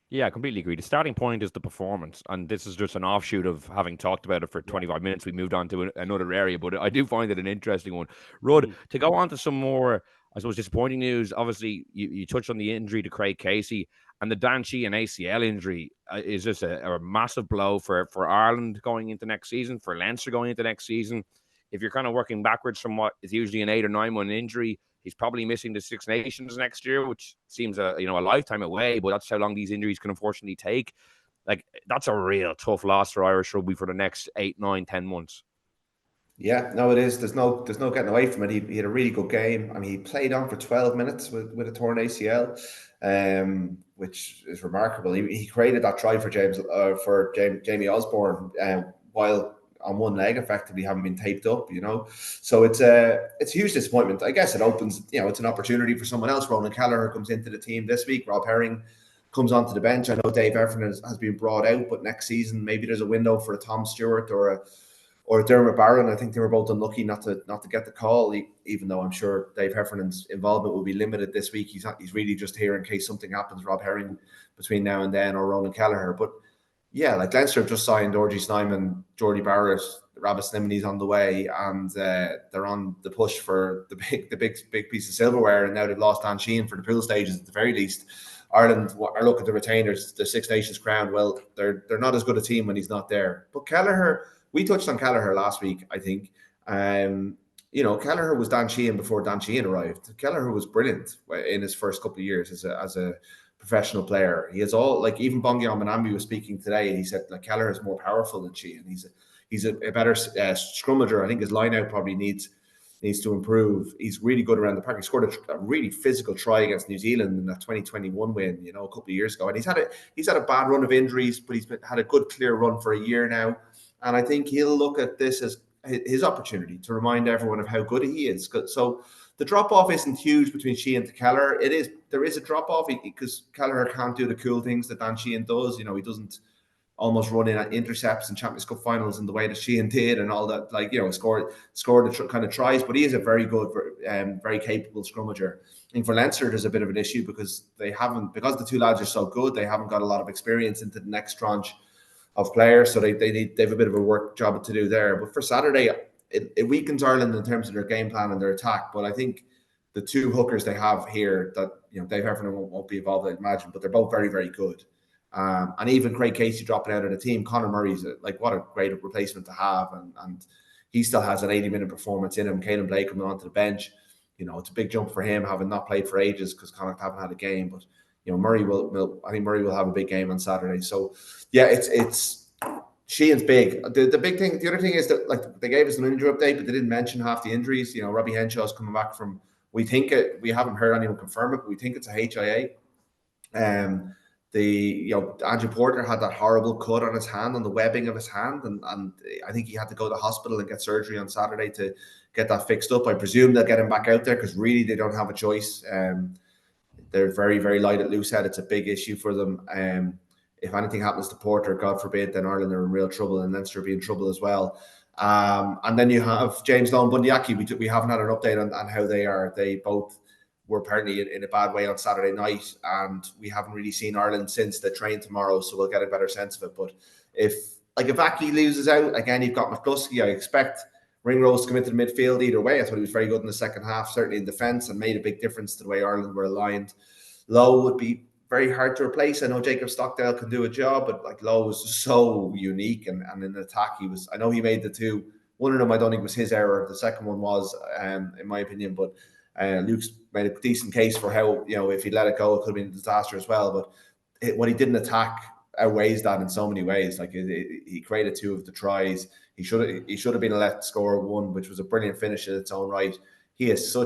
Yeah, I completely agree. The starting point is the performance, and this is just an offshoot of having talked about it for 25 minutes. We moved on to another area, but I do find it an interesting one. Rud, to go on to some more, I suppose, disappointing news. Obviously, you touched on the injury to Craig Casey, and the Dan Sheehan ACL injury is just a massive blow for Ireland going into next season, for Leinster going into next season. If you're kind of working backwards from what is usually an 8 or 9 month injury, he's probably missing the Six Nations next year, which seems a lifetime away, but that's how long these injuries can unfortunately take. Like, that's a real tough loss for Irish rugby for the next 8, 9, 10 months. Yeah, no, it is. There's no getting away from it. He had a really good game. I mean, he played on for 12 minutes with a torn ACL, which is remarkable. He created that try for Jamie Osborne while on one leg, effectively having been taped up. So it's a huge disappointment. I guess it opens, it's an opportunity for someone else. Ronan Kelleher comes into the team this week. Rob Herring comes onto the bench. I know Dave Heffernan has been brought out, but next season maybe there's a window for a Tom Stewart or Dermot Barron. I think they were both unlucky not to get the call, even though I'm sure Dave Heffernan's involvement will be limited this week. He's really just here in case something happens, Rob Herring, between now and then, or Ronan Kelleher. But yeah, like, Leinster have just signed Orgy Snyman, Jordy Barrett, Rabbit Slimany's on the way, and they're on the push for the big piece of silverware. And now they've lost Dan Sheehan for the pool stages at the very least. Ireland are looking to retain the Six Nations crown. Well, they're not as good a team when he's not there. But Kelleher, we touched on Kelleher last week, I think. Kelleher was Dan Sheehan before Dan Sheehan arrived. Kelleher was brilliant in his first couple of years as a professional player. He has all, like, even Bongi Manambi was speaking today, and he said, like, Kelleher is more powerful than Sheehan. He's a better scrummager. I think his lineout probably needs to improve. He's really good around the park. He scored a really physical try against New Zealand in that 2021 win, a couple of years ago. And he's had a bad run of injuries, but he's had a good clear run for a year now. And I think he'll look at this as his opportunity to remind everyone of how good he is. So the drop-off isn't huge between Sheehan to Kelleher. There is a drop-off because Kelleher can't do the cool things that Dan Sheehan does. He doesn't almost running at intercepts and Champions Cup finals in the way that Sheehan did and all that, like, scored the kind of tries. But he is a very good, very capable scrummager. I think for Leinster, there's a bit of an issue because because the two lads are so good, they haven't got a lot of experience into the next tranche of players. So they have a bit of a work job to do there. But for Saturday, it weakens Ireland in terms of their game plan and their attack. But I think the two hookers they have here that, Dave Heffernan won't be involved, I'd imagine, but they're both very, very good. And even Craig Casey dropping out of the team, Conor Murray's what a great replacement to have, and he still has an 80-minute performance in him. Caelan Blake coming onto the bench, it's a big jump for him, having not played for ages because Connacht haven't had a game. But Murray I think Murray will have a big game on Saturday. So yeah, it's Sheehan's big. The big thing, the other thing is that, like, they gave us an injury update, but they didn't mention half the injuries. Robbie Henshaw's coming back from, we haven't heard anyone confirm it, but we think it's a HIA. Andrew Porter had that horrible cut on his hand, on the webbing of his hand, and I think he had to go to the hospital and get surgery on Saturday to get that fixed up. I presume they'll get him back out there because really they don't have a choice. They're very, very light at loose head. It's a big issue for them. If anything happens to Porter, God forbid, then Ireland are in real trouble, and Leinster will be in trouble as well. And then you have James Lowe and Bundyaki. We haven't had an update on how they are. They both were apparently in a bad way on Saturday night, and we haven't really seen Ireland since the train tomorrow, so we'll get a better sense of it. But if Aki loses out, again, you've got McCluskey. I expect Ringrose to come into the midfield either way. I thought he was very good in the second half, certainly in defence, and made a big difference to the way Ireland were aligned. Lowe would be very hard to replace. I know Jacob Stockdale can do a job, but Lowe was so unique, and in attack I know he made the two. One of them I don't think was his error. The second one was, in my opinion, but Luke's made a decent case for how, if he'd let it go, it could have been a disaster as well. But what he did in attack outweighs that in so many ways. Like, he created two of the tries. He should have been a let score one, which was a brilliant finish in its own right. He is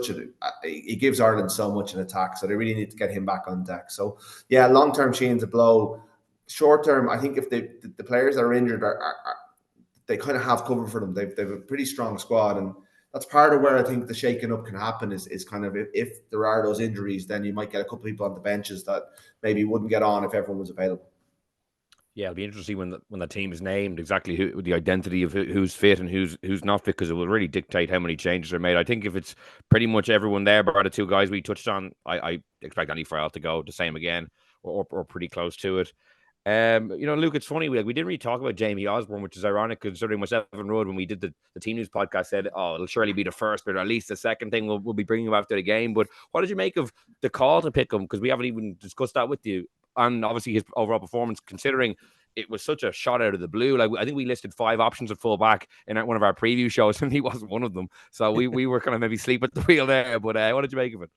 he gives Ireland so much in attack, so they really need to get him back on deck. So yeah, long term Sheehan's a blow. Short term, I think if the players that are injured they kind of have cover for them. They've a pretty strong squad, and that's part of where I think the shaking up can happen is kind of if there are those injuries, then you might get a couple of people on the benches that maybe wouldn't get on if everyone was available. Yeah, it'll be interesting when the team is named, exactly the identity of who's fit and who's not fit, because it will really dictate how many changes are made. I think if it's pretty much everyone there, but the two guys we touched on, I expect Andy Farrell to go the same again, or pretty close to it. Luke, it's funny, we didn't really talk about Jamie Osborne, which is ironic considering myself and Rudd, when we did the Team News podcast, said, it'll surely be the first, but at least the second thing we'll be bringing him after the game. But what did you make of the call to pick him? Because we haven't even discussed that with you. And obviously his overall performance, considering it was such a shot out of the blue. Like, I think we listed 5 options at fullback in one of our preview shows, and he wasn't one of them. So we were kind of maybe sleep at the wheel there. But what did you make of it?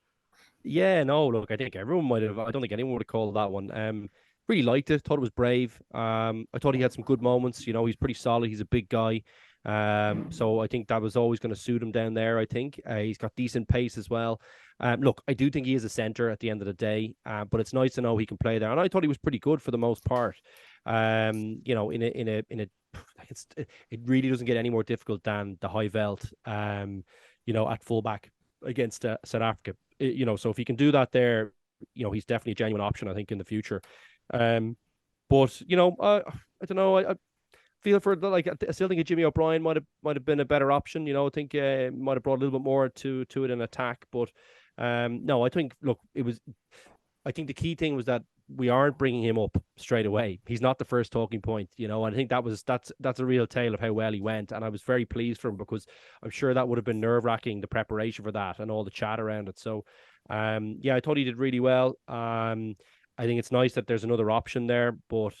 Yeah, no, look, I think everyone might have. I don't think anyone would have called that one. Really liked it. Thought it was brave. I thought he had some good moments. He's pretty solid. He's a big guy. So I think that was always going to suit him down there. I think he's got decent pace as well. Look, I do think he is a centre at the end of the day, but it's nice to know he can play there. And I thought he was pretty good for the most part. It really doesn't get any more difficult than the high veld, at fullback against South Africa. So if he can do that there, he's definitely a genuine option, I think, in the future. But I don't know. I feel for I still think Jimmy O'Brien might have been a better option. I think might have brought a little bit more to it in attack. But no, I think I think the key thing was that we aren't bringing him up straight away. He's not the first talking point, and I think that's a real tale of how well he went. And I was very pleased for him, because I'm sure that would have been nerve-wracking, the preparation for that and all the chat around it. So, I thought he did really well. I think it's nice that there's another option there, but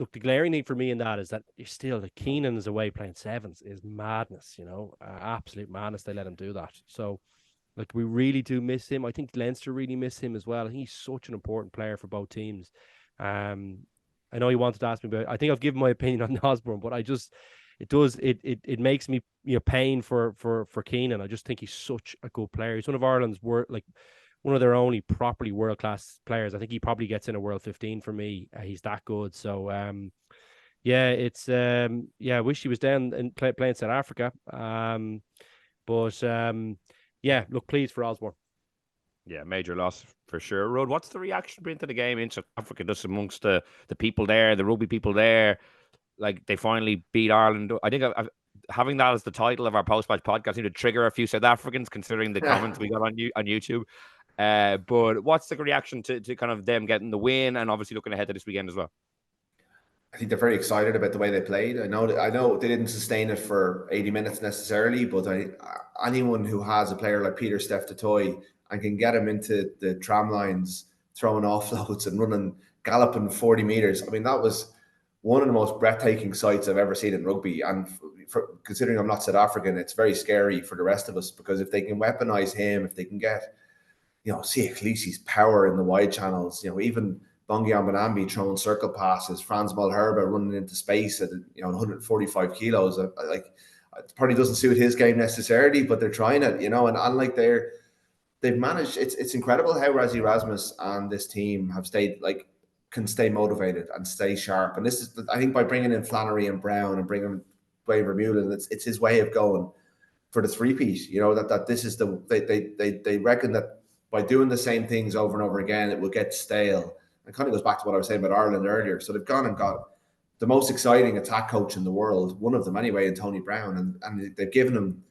look, the glaring need for me in that is that still the Keenan is away playing sevens is madness, absolute madness. They let him do that. So, we really do miss him. I think Leinster really miss him as well. He's such an important player for both teams. I know you wanted to ask me about. I think I've given my opinion on Osborne, but it makes me pain for Keenan. I just think he's such a good player. He's one of Ireland's one of their only properly world class players. I think he probably gets in a World 15 for me. He's that good. So I wish he was down and playing South Africa. Look, pleased for Osborne. Yeah, major loss for sure. Rod, what's the reaction been to the game in South Africa, just amongst the people there, the rugby people there? Like, they finally beat Ireland. I think having that as the title of our post-match podcast seemed to trigger a few South Africans, considering the comments we got on YouTube. But what's the reaction to kind of them getting the win, and obviously looking ahead to this weekend as well? I think they're very excited about the way they played. I know they didn't sustain it for 80 minutes necessarily, but anyone who has a player like Peter Steph Toy and can get him into the tram lines, throwing offloads and running, galloping 40 meters. I mean, that was one of the most breathtaking sights I've ever seen in rugby. And considering I'm not South African, it's very scary for the rest of us, because if they can weaponize him, if they can get, see Khaleesi's power in the wide channels, even Bongi Ambanambi throwing circle passes, Franz Malherbe running into space at 145 kilos. Like, it probably doesn't suit his game necessarily, but they're trying it, and unlike they've managed. It's incredible how Rassie Erasmus and this team have can stay motivated and stay sharp. And this is, I think, by bringing in Flannery and Brown and bringing Wayne Vermeulen, it's his way of going for the three-peat. That this is they reckon that by doing the same things over and over again, it will get stale. It kind of goes back to what I was saying about Ireland earlier. So they've gone and got the most exciting attack coach in the world, one of them anyway, in Tony Brown, and they've given him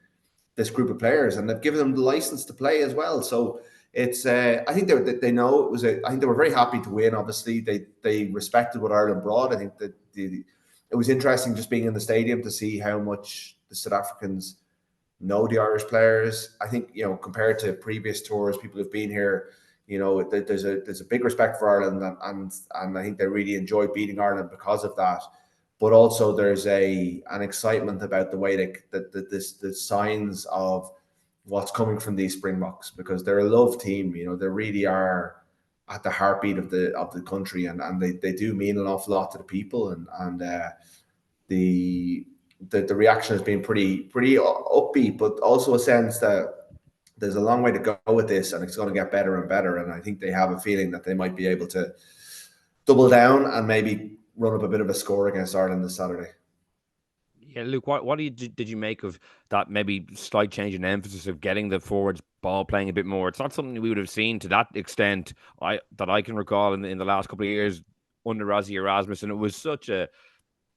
this group of players, and they've given them the license to play as well. So it's I think they know it was I think they were very happy to win. Obviously, they respected what Ireland brought. I think that it was interesting just being in the stadium to see how much the South Africans know the Irish players. I think, compared to previous tours, people who've been here, there's a big respect for Ireland, and I think they really enjoy beating Ireland because of that. But also there's an excitement about the way the signs of what's coming from these Springboks, because they're a love team. They really are at the heartbeat of the country, and they do mean an awful lot to the people, and the reaction has been pretty upbeat, but also a sense that there's a long way to go with this, and it's going to get better and better. And I think they have a feeling that they might be able to double down and maybe run up a bit of a score against Ireland this Saturday. Yeah, Luke, what did you make of that maybe slight change in emphasis of getting the forwards ball playing a bit more? It's not something we would have seen to that extent that I can recall in the last couple of years under Rassie Erasmus, and it was such a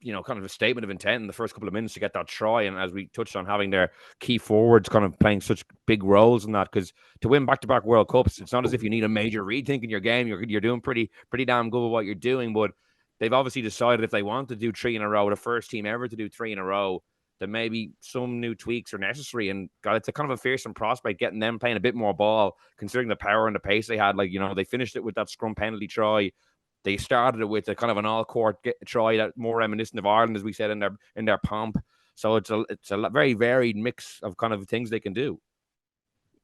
kind of a statement of intent in the first couple of minutes to get that try. And as we touched on, having their key forwards kind of playing such big roles in that, because to win back-to-back World Cups, it's not as if you need a major rethink in your game. You're doing pretty damn good with what you're doing, but they've obviously decided if they want to do 3 in a row, the first team ever to do 3 in a row, then maybe some new tweaks are necessary. And God, it's a kind of a fearsome prospect getting them playing a bit more ball, considering the power and the pace they had. Like, they finished it with that scrum penalty try. They started it with a kind of an all-court try that more reminiscent of Ireland, as we said, in their pomp. So it's a very varied mix of kind of things they can do.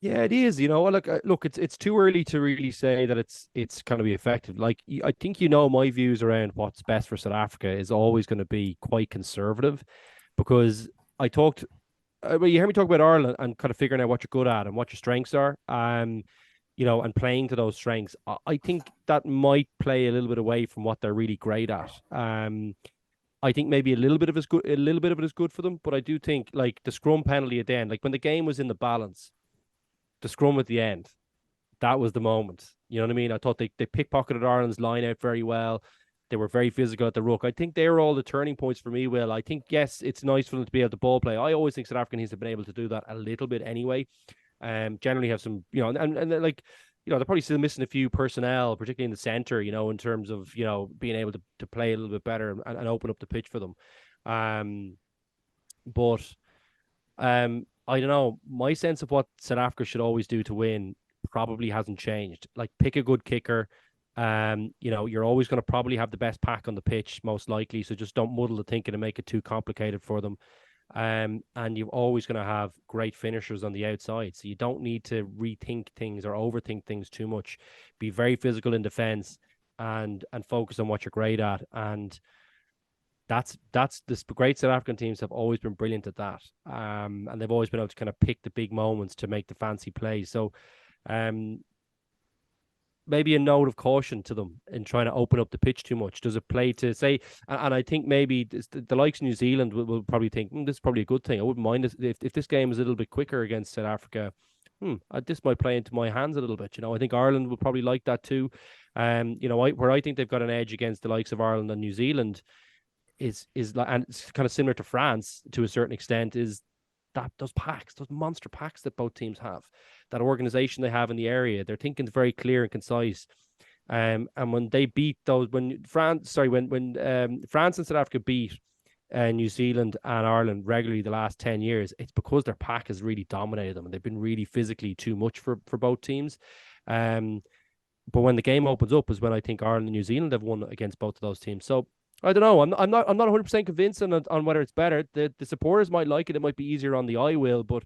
Yeah, it is. Look, it's too early to really say that it's going to be effective. Like, I think my views around what's best for South Africa is always going to be quite conservative, because I talked. Well, you hear me talk about Ireland and kind of figuring out what you're good at and what your strengths are. And playing to those strengths, I think that might play a little bit away from what they're really great at. I think maybe a little bit of it is good for them, but I do think, like, the scrum penalty at the end, like when the game was in the balance, the scrum at the end, that was the moment. You know what I mean? I thought they pickpocketed Ireland's line out very well. They were very physical at the ruck. I think they were all the turning points for me, Will. I think, yes, it's nice for them to be able to ball play. I always think South Africa needs to have been able to do that a little bit anyway. Generally have some, and like, they're probably still missing a few personnel, particularly in the center, in terms of, being able to play a little bit better and open up the pitch for them. But I don't know. My sense of what South Africa should always do to win probably hasn't changed. Like, pick a good kicker. You're always going to probably have the best pack on the pitch, most likely. So just don't muddle the thinking and make it too complicated for them. And you're always going to have great finishers on the outside. So you don't need to rethink things or overthink things too much. Be very physical in defense and focus on what you're great at. And that's the great South African teams have always been brilliant at that. And they've always been able to kind of pick the big moments to make the fancy plays. So maybe a note of caution to them in trying to open up the pitch too much. Does it play to say, and I think maybe the likes of New Zealand will probably think, this is probably a good thing. I wouldn't mind if this game is a little bit quicker against South Africa. this might play into my hands a little bit. I think Ireland will probably like that too. Where I think they've got an edge against the likes of Ireland and New Zealand is like, and it's kind of similar to France to a certain extent, is that those monster packs that both teams have, that organization they have in the area. Their thinking's very clear and concise. And when they beat those, when France and South Africa beat New Zealand and Ireland regularly the last 10 years, it's because their pack has really dominated them and they've been really physically too much for both teams. But when the game opens up is when I think Ireland and New Zealand have won against both of those teams. So I don't know. I'm not 100% convinced on whether it's better. The supporters might like it. It might be easier on the eye will, but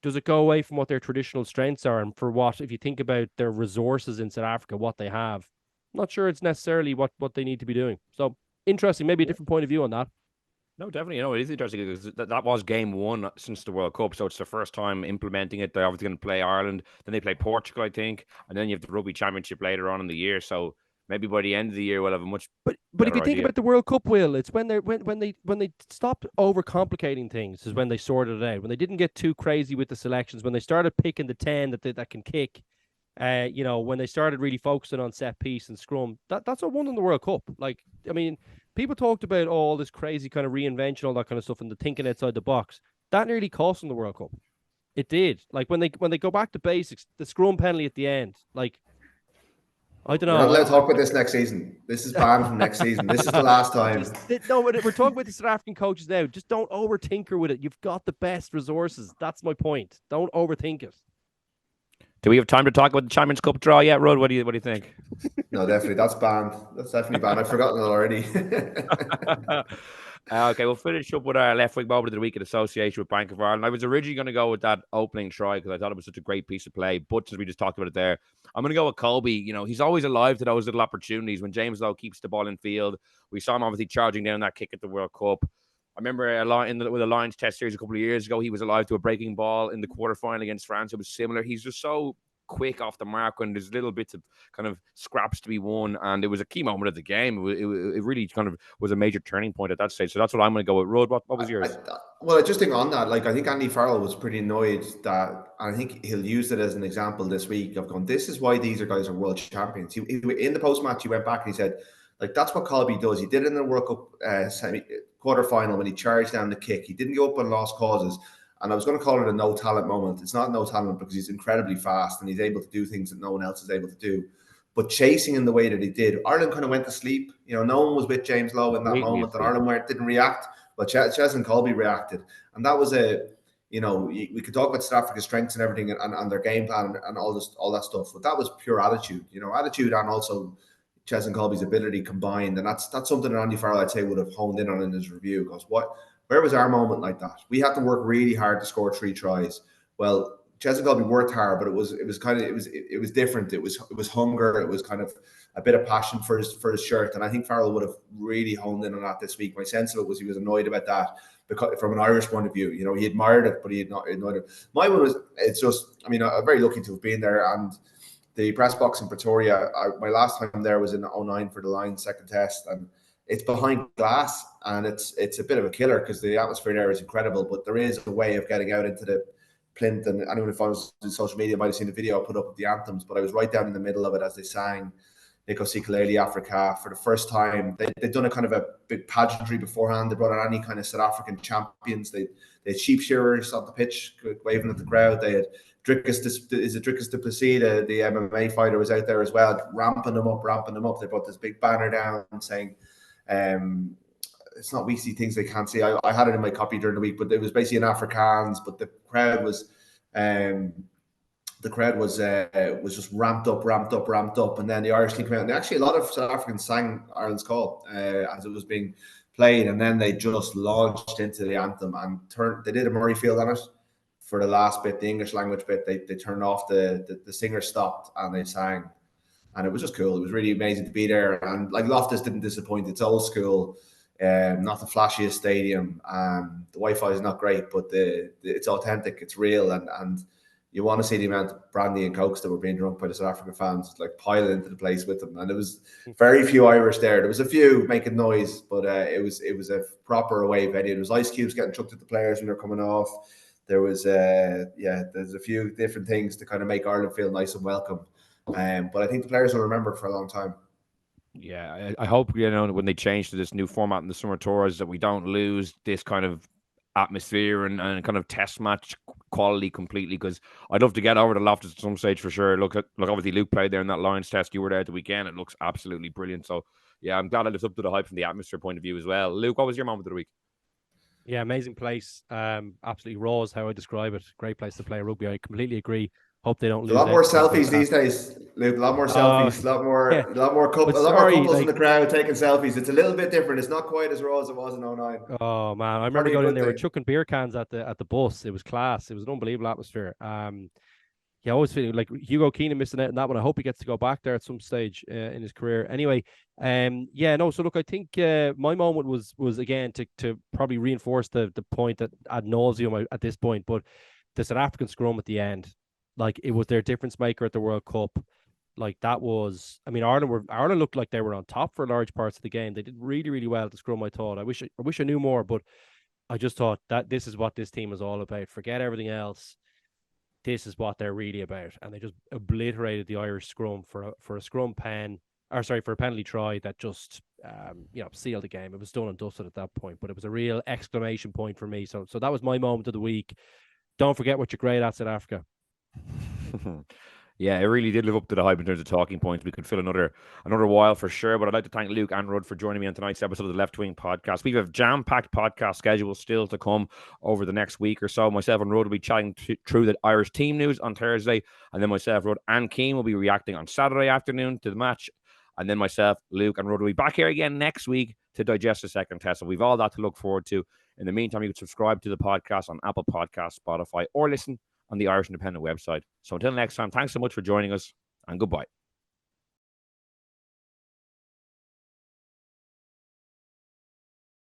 does it go away from what their traditional strengths are? And for what, if you think about their resources in South Africa, what they have, I'm not sure it's necessarily what they need to be doing. So interesting, maybe a different point of view on that. No, definitely. It is interesting because that was game one since the World Cup. So it's the first time implementing it. They're obviously going to play Ireland. Then they play Portugal, I think. And then you have the Rugby Championship later on in the year. So maybe by the end of the year, we'll have a much But if you think about the World Cup, Will, it's when they stopped overcomplicating things is when they sorted it out. When they didn't get too crazy with the selections, when they started picking the 10 that can kick, when they started really focusing on set piece and scrum, that's what won in the World Cup. Like, I mean, people talked about all this crazy kind of reinvention, all that kind of stuff, and the thinking outside the box. That nearly cost them the World Cup. It did. Like when they go back to basics, the scrum penalty at the end, like, I don't know. We're not allowed to talk about this next season. This is banned from next season. This is the last time. We're talking about the South African coaches now. Just don't overtinker with it. You've got the best resources. That's my point. Don't overthink it. Do we have time to talk about the Champions Cup draw yet, Rod? What do you think? No, definitely. That's banned. That's definitely banned. I've forgotten it already. Okay, we'll finish up with our left wing moment of the week in association with Bank of Ireland. I was originally going to go with that opening try because I thought it was such a great piece of play. But since we just talked about it there, I'm going to go with Colby. He's always alive to those little opportunities. When James Lowe keeps the ball in field, we saw him obviously charging down that kick at the World Cup. I remember with the Lions Test series a couple of years ago, he was alive to a breaking ball in the quarterfinal against France. It was similar. He's just so quick off the mark when there's little bits of kind of scraps to be won, and it was a key moment of the game. It really kind of was a major turning point at that stage. So that's what I'm going to go with. Rod, what was yours? I just think on that, like, I think Andy Farrell was pretty annoyed that, and I think he'll use it as an example this week of going, this is why these guys are world champions. He in the post-match, he went back and he said, like, that's what Colby does. He did it in the World Cup quarter-final when he charged down the kick. He didn't go up on lost causes. And I was going to call it a no-talent moment. It's not no talent because he's incredibly fast and he's able to do things that no one else is able to do. But chasing in the way that he did, Ireland kind of went to sleep. No one was with James Lowe in that moment. And Ireland didn't react, but Ches and Colby reacted. And that was we could talk about South Africa's strengths and everything and their game plan and all that stuff. But that was pure attitude, attitude and also Ches and Colby's ability combined. And that's something that Andy Farrell, I'd say, would have honed in on in his review. Because where was our moment like that? We had to work really hard to score 3 tries. Well, Ches and Colby worked hard, but it was different. It was hunger. It was kind of a bit of passion for his shirt. And I think Farrell would have really honed in on that this week. My sense of it was he was annoyed about that because from an Irish point of view. He admired it, but he had not annoyed it. My one was, it's just, I'm very lucky to have been there. And the press box in Pretoria, my last time there was in 2009 for the Lions second test. And it's behind glass, and it's a bit of a killer because the atmosphere there is incredible. But there is a way of getting out into the plinth, and anyone who follows on social media might have seen the video I put up with the anthems. But I was right down in the middle of it as they sang Nico Sikaleli Africa for the first time. They'd done a kind of a big pageantry beforehand. They brought in any kind of South African champions. They had sheep shearers on the pitch waving at the crowd. They had Dricus du Plessis, the MMA fighter, was out there as well, ramping them up. They brought this big banner down saying, it's not we see things they can't see. I had it in my copy during the week, but it was basically in Afrikaans. But the crowd was just ramped up, and then the Irish team came out. And actually, a lot of South Africans sang Ireland's Call as it was being played, and then they just launched into the anthem and they did a Murrayfield on it for the last bit, the English language bit. They turned off the singer stopped and they sang. And it was just cool. It was really amazing to be there. And like Loftus didn't disappoint. It's old school, not the flashiest stadium. The Wi-Fi is not great, but it's authentic. It's real. And you want to see the amount of brandy and cokes that were being drunk by the South African fans, like piling into the place with them. And there was very few Irish there. There was a few making noise, but it was a proper away venue. There was ice cubes getting chucked at the players when they're coming off. there was there's a few different things to kind of make Ireland feel nice and welcome. But I think the players will remember it for a long time. Yeah, I hope, when they change to this new format in the summer tours, that we don't lose this kind of atmosphere and kind of test match quality completely, because I'd love to get over to Loftus at some stage for sure. Look, obviously Luke played there in that Lions test. You were there at the weekend. It looks absolutely brilliant. So yeah, I'm glad it lives up to the hype from the atmosphere point of view as well. Luke, what was your moment of the week? Yeah, amazing place. Absolutely raw is how I describe it. Great place to play rugby. I completely agree. Hope they don't lose. A lot more selfies these days, Luke. A lot more selfies. A lot more couples in the crowd taking selfies. It's a little bit different. It's not quite as raw as it was in 09. Oh man, I remember going in there with chucking beer cans at the bus. It was class. It was an unbelievable atmosphere. I always feel like Hugo Keenan missing out on that one. I hope he gets to go back there at some stage in his career. Anyway, So look, I think my moment was again to probably reinforce the point that ad nauseum at this point, but the South African scrum at the end, like it was their difference maker at the World Cup. Like that was, I mean, Ireland looked like they were on top for large parts of the game. They did really, really well at the scrum. I thought. I wish I knew more, but I just thought that this is what this team is all about. Forget everything else. This is what they're really about, and they just obliterated the Irish scrum for a scrum pen, for a penalty try that just sealed the game. It was done and dusted at that point, but it was a real exclamation point for me. So that was my moment of the week. Don't forget what you're great at, South Africa. Yeah, it really did live up to the hype in terms of talking points. We could fill another while for sure, but I'd like to thank Luke and Rudd for joining me on tonight's episode of the Left Wing Podcast. We have a jam-packed podcast schedule still to come over the next week or so. Myself and Rudd will be chatting through the Irish team news on Thursday, and then myself, Rudd, and Keane will be reacting on Saturday afternoon to the match, and then myself, Luke, and Rudd will be back here again next week to digest the second test. So we've all that to look forward to. In the meantime, you can subscribe to the podcast on Apple Podcasts, Spotify, or listen on the Irish Independent website. So until next time, thanks so much for joining us, and goodbye.